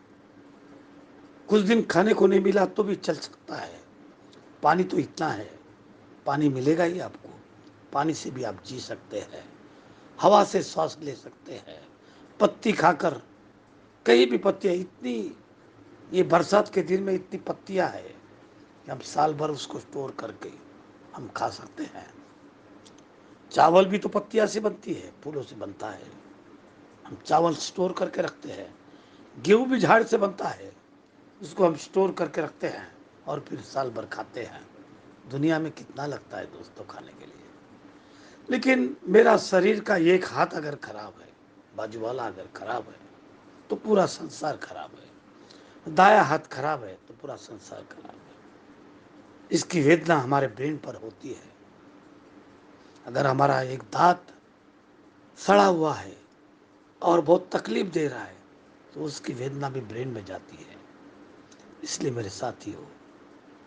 कुछ दिन खाने को नहीं मिला तो भी चल सकता है। पानी तो इतना है, पानी मिलेगा ही आपको। पानी से भी आप जी सकते हैं, हवा से सांस ले सकते हैं। पत्ती खाकर, कहीं भी पत्तियां इतनी, ये बरसात के दिन में इतनी पत्तियां है कि हम साल भर उसको स्टोर करके हम खा सकते हैं। चावल भी तो पत्तियां से बनती है, फूलों से बनता है। हम चावल स्टोर करके रखते हैं। गेहूं भी झाड़ से बनता है, उसको हम स्टोर करके रखते हैं और फिर साल भर खाते हैं। दुनिया में कितना लगता है दोस्तों खाने के लिए। लेकिन मेरा शरीर का एक हाथ अगर खराब है, बाजू वाला अगर खराब है, तो पूरा संसार खराब है। दाया हाथ खराब है तो पूरा संसार खराब है। इसकी वेदना हमारे ब्रेन पर होती है। अगर हमारा एक दांत सड़ा हुआ है और बहुत तकलीफ दे रहा है, तो उसकी वेदना भी ब्रेन में जाती है। इसलिए मेरे साथियों,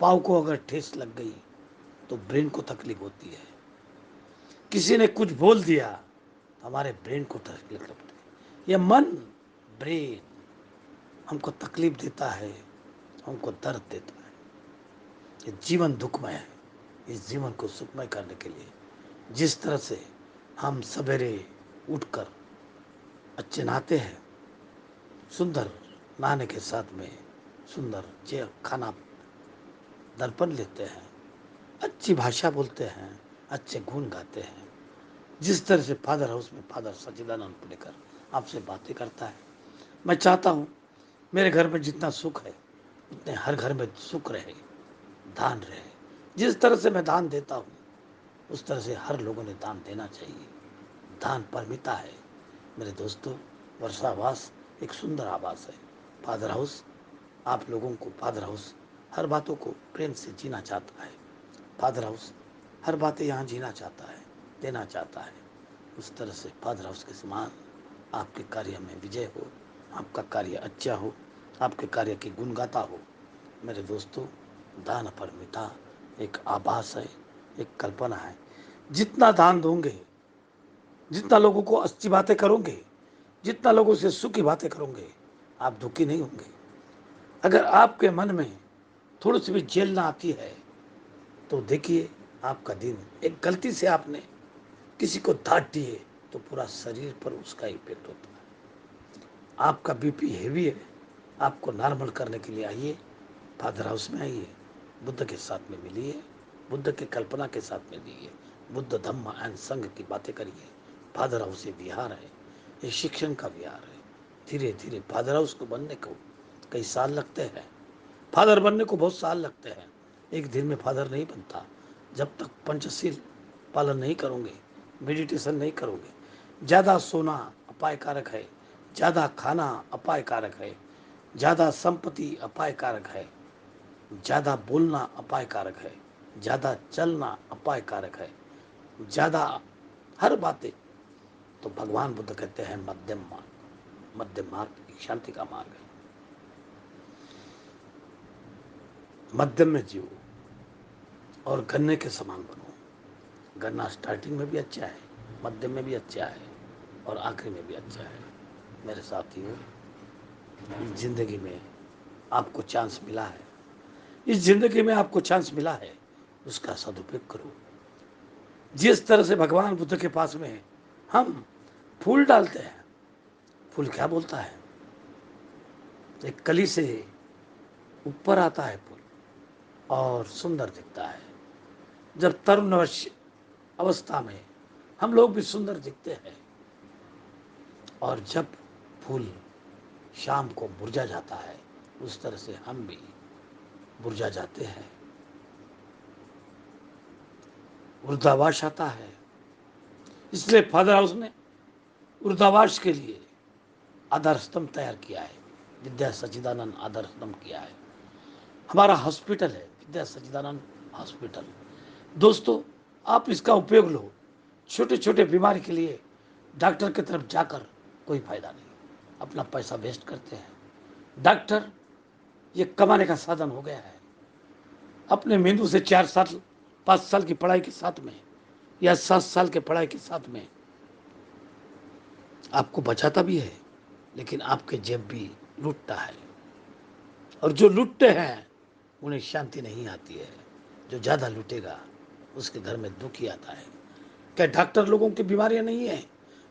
पाँव को अगर ठेस लग गई तो ब्रेन को तकलीफ होती है। किसी ने कुछ बोल दिया तो हमारे ब्रेन को तकलीफ होती है। यह मन, ब्रेन हमको तकलीफ देता है, हमको दर्द देता है। ये जीवन दुखमय है। इस जीवन को सुखमय करने के लिए जिस तरह से हम सवेरे उठकर अच्छे नहाते हैं, सुंदर नहाने के साथ में सुंदर खाना दर्पण लेते हैं, अच्छी भाषा बोलते हैं, अच्छे गुण गाते हैं, जिस तरह से फादर हाउस में फादर सच्चिदानंद पुलेकर आपसे बातें करता है, मैं चाहता हूँ मेरे घर में जितना सुख है उतने हर घर में सुख रहे, दान रहे। जिस तरह से मैं दान देता हूँ उस तरह से हर लोगों ने दान देना चाहिए। दान परमिता है। मेरे दोस्तों, वर्षावास एक सुंदर आवास है। फादर हाउस आप लोगों को, फादर हाउस हर बातों को प्रेम से जीना चाहता है। फादर हाउस हर बातें यहाँ जीना चाहता है, देना चाहता है। उस तरह से फादर हाउस के समान आपके कार्य में विजय हो, आपका कार्य अच्छा हो, आपके कार्य की गुण गाता हो। मेरे दोस्तों, दान परमिता एक आभास है, एक कल्पना है। जितना दान दोगे, जितना लोगों को अच्छी बातें करोगे, जितना लोगों से सुख की बातें करोगे, आप दुखी नहीं होंगे। अगर आपके मन में थोड़ी सी भी जेल ना आती है तो देखिए, आपका दिन, एक गलती से आपने किसी को डांट दिए तो पूरा शरीर पर उसका इफेक्ट होता है। आपका बीपी हैवी है, आपको नॉर्मल करने के लिए आइए, फादर हाउस में आइए, बुद्ध के साथ में मिलिए, बुद्ध की कल्पना के साथ में मिलिए, बुद्ध धम्म एंड संघ की बातें करिए। फादर हाउस ये विहार है, ये शिक्षण का विहार है। धीरे धीरे फादर हाउस को बनने को कई साल लगते हैं, फादर बनने को बहुत साल लगते हैं। एक दिन में फादर नहीं बनता। जब तक पंचशील पालन नहीं करोगे, मेडिटेशन नहीं करोगे। ज़्यादा सोना अपायकारक है, ज़्यादा खाना अपायकारक है, ज़्यादा संपत्ति अपायकारक है, ज़्यादा बोलना अपायकारक है, ज़्यादा चलना अपायकारक है, ज़्यादा हर बातें। तो भगवान बुद्ध कहते हैं मध्यम मार्ग, मध्यम मार्ग एक शांति का मार्ग है। मध्यम में जियो और गन्ने के समान बनो। गन्ना स्टार्टिंग में भी अच्छा है, मध्यम में भी अच्छा है और आखिर में भी अच्छा है। मेरे साथियों, इस जिंदगी में आपको चांस मिला है, इस जिंदगी में आपको चांस मिला है, उसका सदुपयोग करो। जिस तरह से भगवान बुद्ध के पास में हम फूल डालते हैं, फूल क्या बोलता है? एक कली से ऊपर आता है फूल और सुंदर दिखता है। जब तरुण अवस्था में हम लोग भी सुंदर दिखते हैं और जब फूल शाम को मुरझा जाता है, उस तरह से हम भी मुरझा जाते हैं। वृद्धावास आता है। इसलिए फादर हाउस ने वृद्धावास के लिए आधार स्तंभ तैयार किया है, विद्या सच्चिदानंद आधार स्तंभ किया है। हमारा हॉस्पिटल है विद्या सच्चिदानंद हॉस्पिटल। दोस्तों, आप इसका उपयोग लो। छोटे छोटे बीमारी के लिए डॉक्टर की तरफ जाकर कोई फायदा नहीं, अपना पैसा वेस्ट करते हैं। डॉक्टर ये कमाने का साधन हो गया है। अपने मेंदू से 4 साल 5 साल की पढ़ाई के साथ में या 7 साल के पढ़ाई के साथ में आपको बचाता भी है, लेकिन आपके जेब भी लूटता है। और जो लूटते हैं उन्हें शांति नहीं आती है। जो ज़्यादा लूटेगा उसके घर में दुख ही आता है। क्या डॉक्टर लोगों की बीमारियां नहीं है?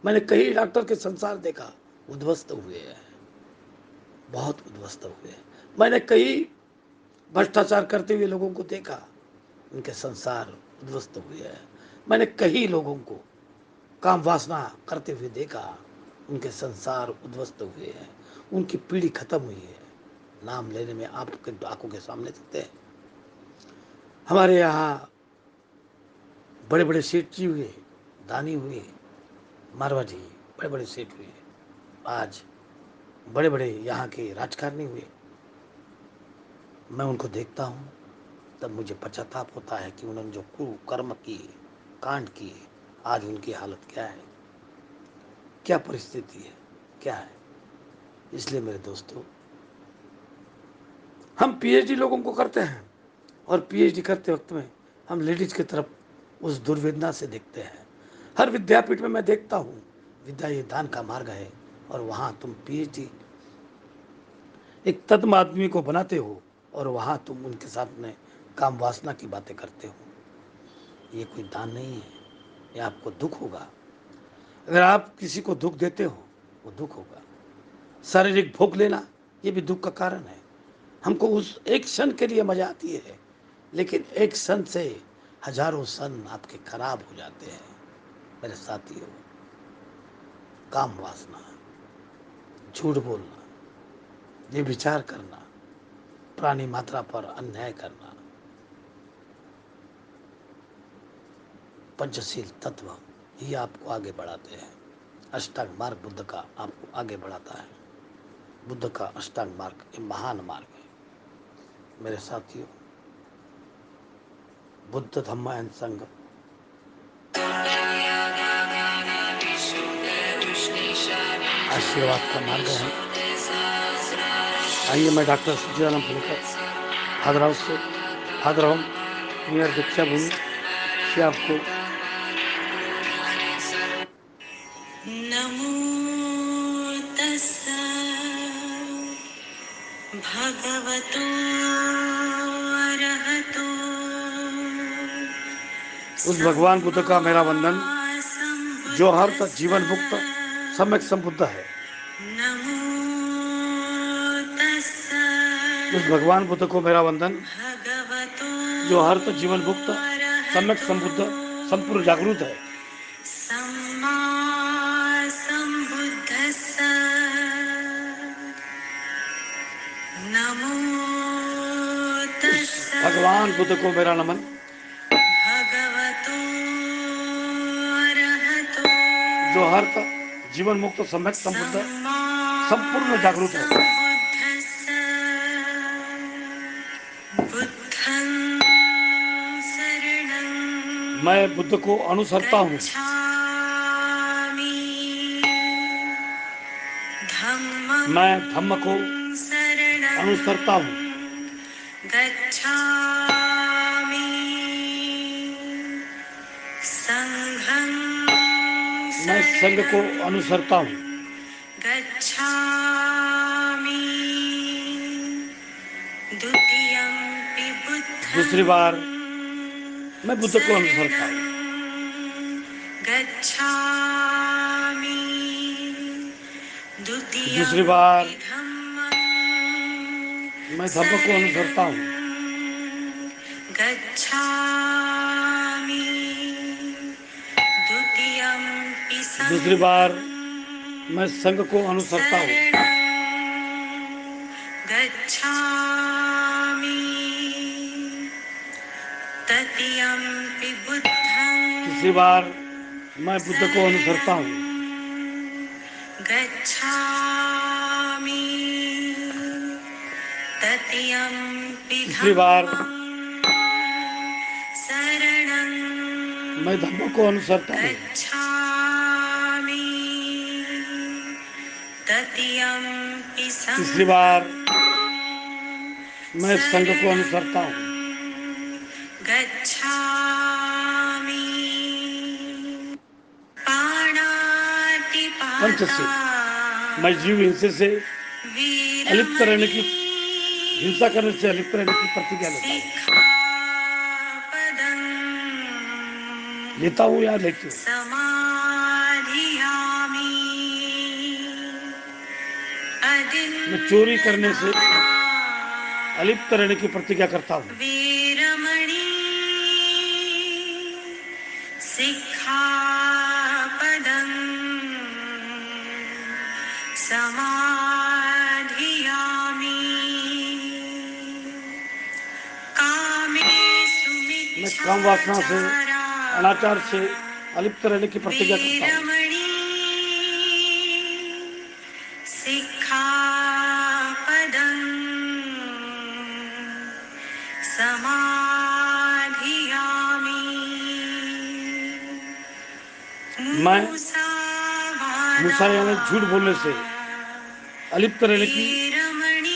मैंने कई डॉक्टर के संसार देखा, उद्ध्वस्त हुए हैं, बहुत उद्ध्वस्त हुए हैं। मैंने कई भ्रष्टाचार करते हुए लोगों को देखा, उनके संसार उद्ध्वस्त हुए हैं। मैंने कई लोगों को काम वासना करते हुए देखा, उनके संसार उद्ध्वस्त हुए हैं, उनकी पीढ़ी खत्म हुई है। नाम लेने में आपके आंखों के सामने दिखते हैं। हमारे यहाँ बड़े बड़े सेठ जी हुए, दानी हुए, मारवाड़ी बड़े बड़े सेठ हुए, आज बड़े बड़े यहाँ के राजकारणी हुए। मैं उनको देखता हूँ तब मुझे पश्चाताप होता है कि उन्होंने जो कुकर्म किए, कांड किए, आज उनकी हालत क्या है, क्या परिस्थिति है, क्या है। इसलिए मेरे दोस्तों, हम पीएचडी लोगों को करते हैं और पीएचडी करते वक्त में हम लेडीज की तरफ उस दुर्वेदना से देखते हैं। हर विद्यापीठ में मैं देखता हूँ विद्या ये दान का मार्ग है, और वहाँ तुम पीएचडी एक तत्म आदमी को बनाते हो और वहाँ तुम उनके साथ में काम वासना की बातें करते हो। ये कोई दान नहीं है, ये आपको दुख होगा। अगर आप किसी को दुख देते हो वो दुख होगा। शारीरिक भोग लेना ये भी दुख का कारण है। हमको उस एक क्षण के लिए मजा आती है, लेकिन एक क्षण से हजारों सन आपके खराब हो जाते हैं। मेरे साथियों, काम वासना, झूठ बोलना, ये विचार करना, प्राणी मात्रा पर अन्याय करना, पंचशील तत्व ही आपको आगे बढ़ाते हैं। अष्टांग मार्ग बुद्ध का आपको आगे बढ़ाता है। बुद्ध का अष्टांग मार्ग ये महान मार्ग है। मेरे साथियों, बुद्ध धम्म एंड संघ आशीर्वाद का मार्ग है। आइए, मैं doctor Sachchidanand Phulkar father of near Deeksha Bhoomi से आपको नमो तस्सा भगवतो अरहतो उस भगवान बुद्ध का मेरा वंदन जो हर जीवन मुक्त सम्यक संबुद्ध है। नमो तस्सा उस भगवान बुद्ध को मेरा वंदन भगवतो जो हर जीवन मुक्त सम्यक संबुद्ध संपूर्ण जागरूक है। सम्मा सम्बुद्धस्सा नमो तस्सा भगवान बुद्ध को मेरा नमन भगवतो अरहतो जो हर जीवन मुक्त सम्यक संबुद्ध संपूर्ण जागरूक है। सम्बुद्धस्सा बुद्धं शरणं मैं बुद्ध को अनुसरता हूँ। गच्छामि धम्मं मैं धम्म को शरणं अनुसरता हूँ। गच्छामि संघं मैं संघ को अनुसरता हूँ। गच्छामि द्वितीयंपि बुद्धं दूसरी बार मैं बुद्ध को अनुसरता हूँ। गच्छामि दूसरी बार धम्मं मैं धम्म को अनुसरता हूँ। गच्छामि द्वितीयंपि दूसरी बार मैं संघ को अनुसरता हूँ। गच्छामि तृतीयंपि बुद्धं तीसरी बार मैं बुद्ध को अनुसरता हूँ। गच्छामि तृतीयंपि तीसरी बार शरणं मैं धम्म को अनुसरता हूँ। गच्छामि तृतीयंपि तीसरी बार मैं संघ को अनुसरता हूँ। गच्छामि पाणातिपाता पंचशील मैं जीव हिंसा से अलिप्त रहने की हिंसा करने से अलिप्त रहने की प्रतिज्ञा लेता हूँ या लेती हूँ। समाधियामि मैं चोरी करने से अलिप्त रहने की प्रतिज्ञा करता हूँ। वीरमणि सिक्खापदं समाधियामि कामेषु मैं काम वासना से अनाचार से अलिप्त रहने की प्रतिज्ञा करता हूँ। वीरमणि सिक्खापदं समाधियामि मैं मूसा यानी झूठ बोलने से अलिप्त रहने की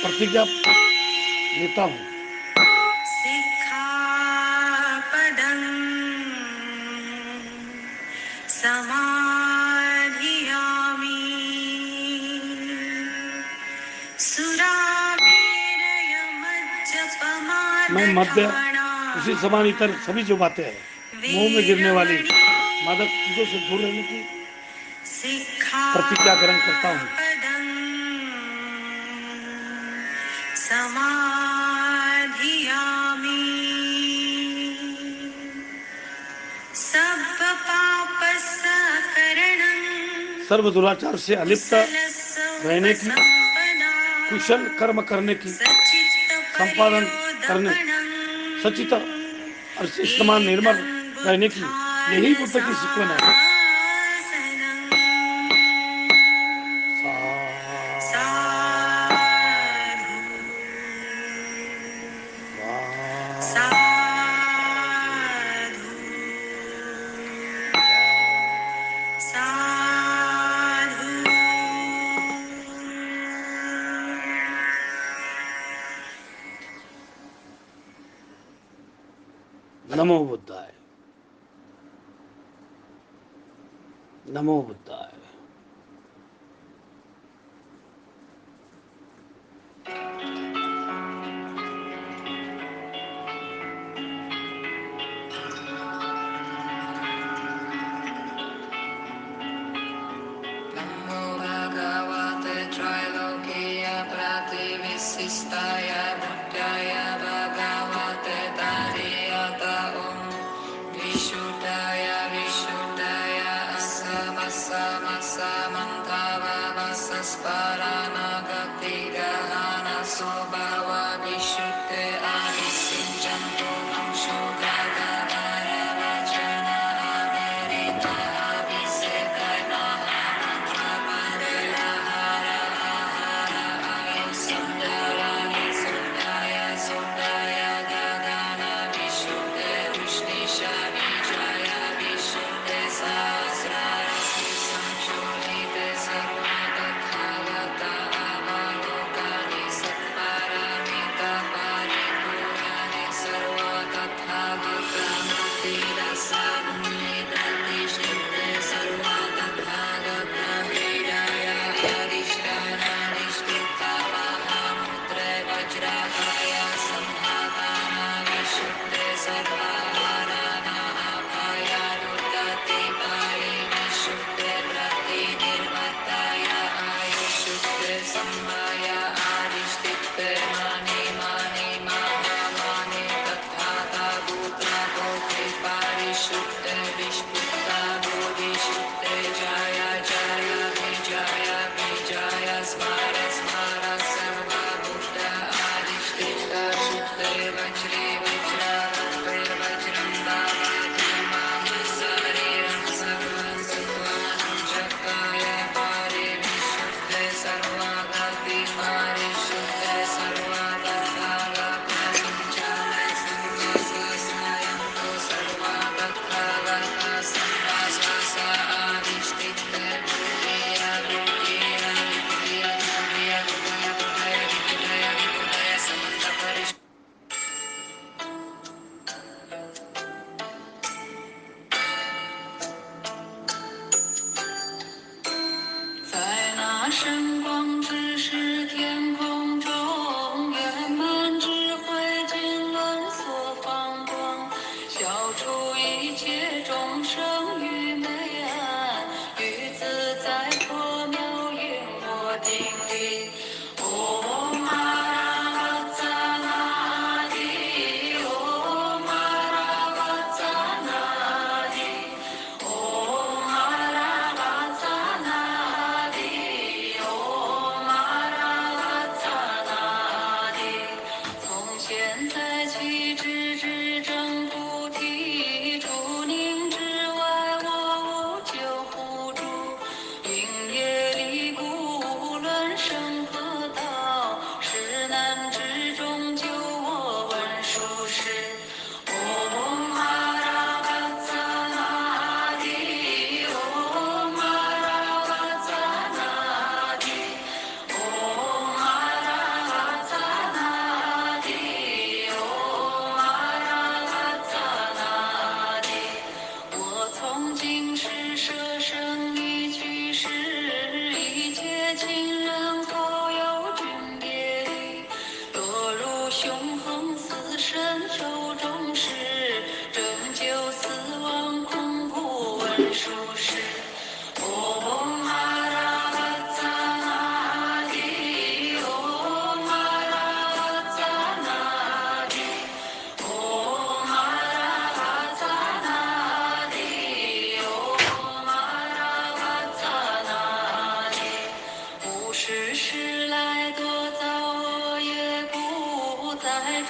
प्रतिज्ञा लेता हूँ। सिक्खापदं समाधियामि मैं मध्य उसी समान इतर सभी जो बातें हैं मुंह में गिरने वाली मादक चीजों से दूर रहने की प्रतिज्ञा ग्रहण करता हूँ। समाधियामि सर्व दुराचार से अलिप्त रहने की कुशल कर्म करने की, संपादन करने, सचित और इस्तेमाल निर्मल रहने की, यही बुद्ध की सिक्वन है। नमो बुद्धाय, नमो बुद्धाय। नमो भगवते त्रैलोक्य प्रतिविशिष्टाय बुद्धाय भगवते तदेयत ॐ विशुद्धाय विशुद्धाय असमसमसमन्तावसस्परानगतिगहन स्वभाव विशुद्धे अभिषिञ्चन्तो अंशुगगवरवचन अमेरित अभिषेकय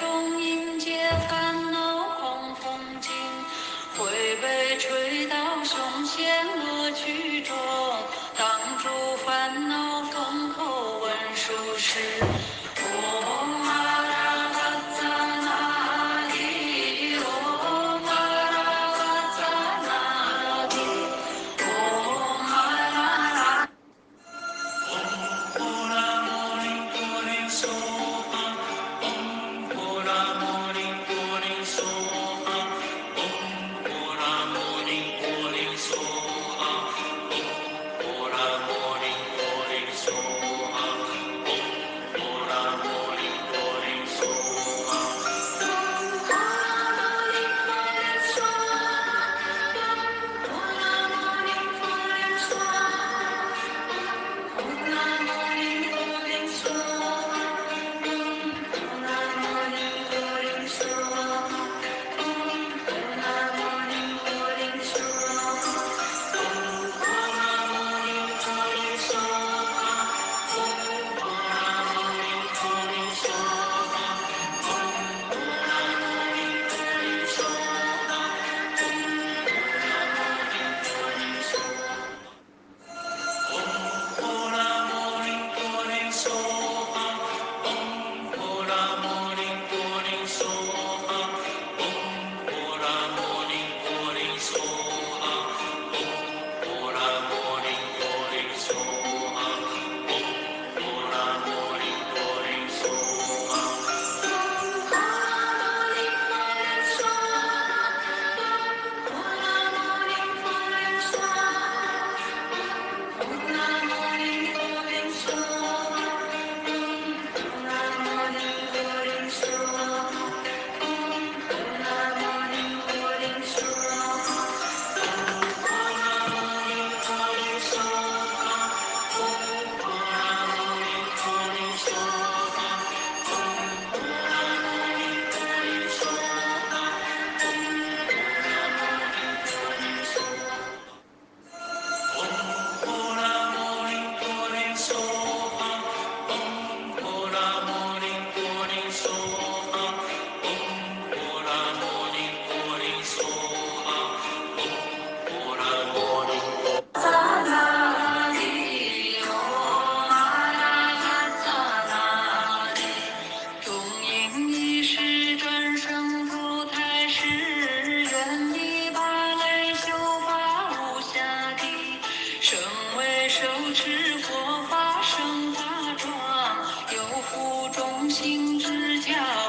中迎接烦恼狂风劲，会被吹到凶险恶趣中，挡住烦恼风口问殊实。Om Arahatanadi, Om Arahatanadi, Om Arahatanadi.手持佛法生大壮，有福众星之家。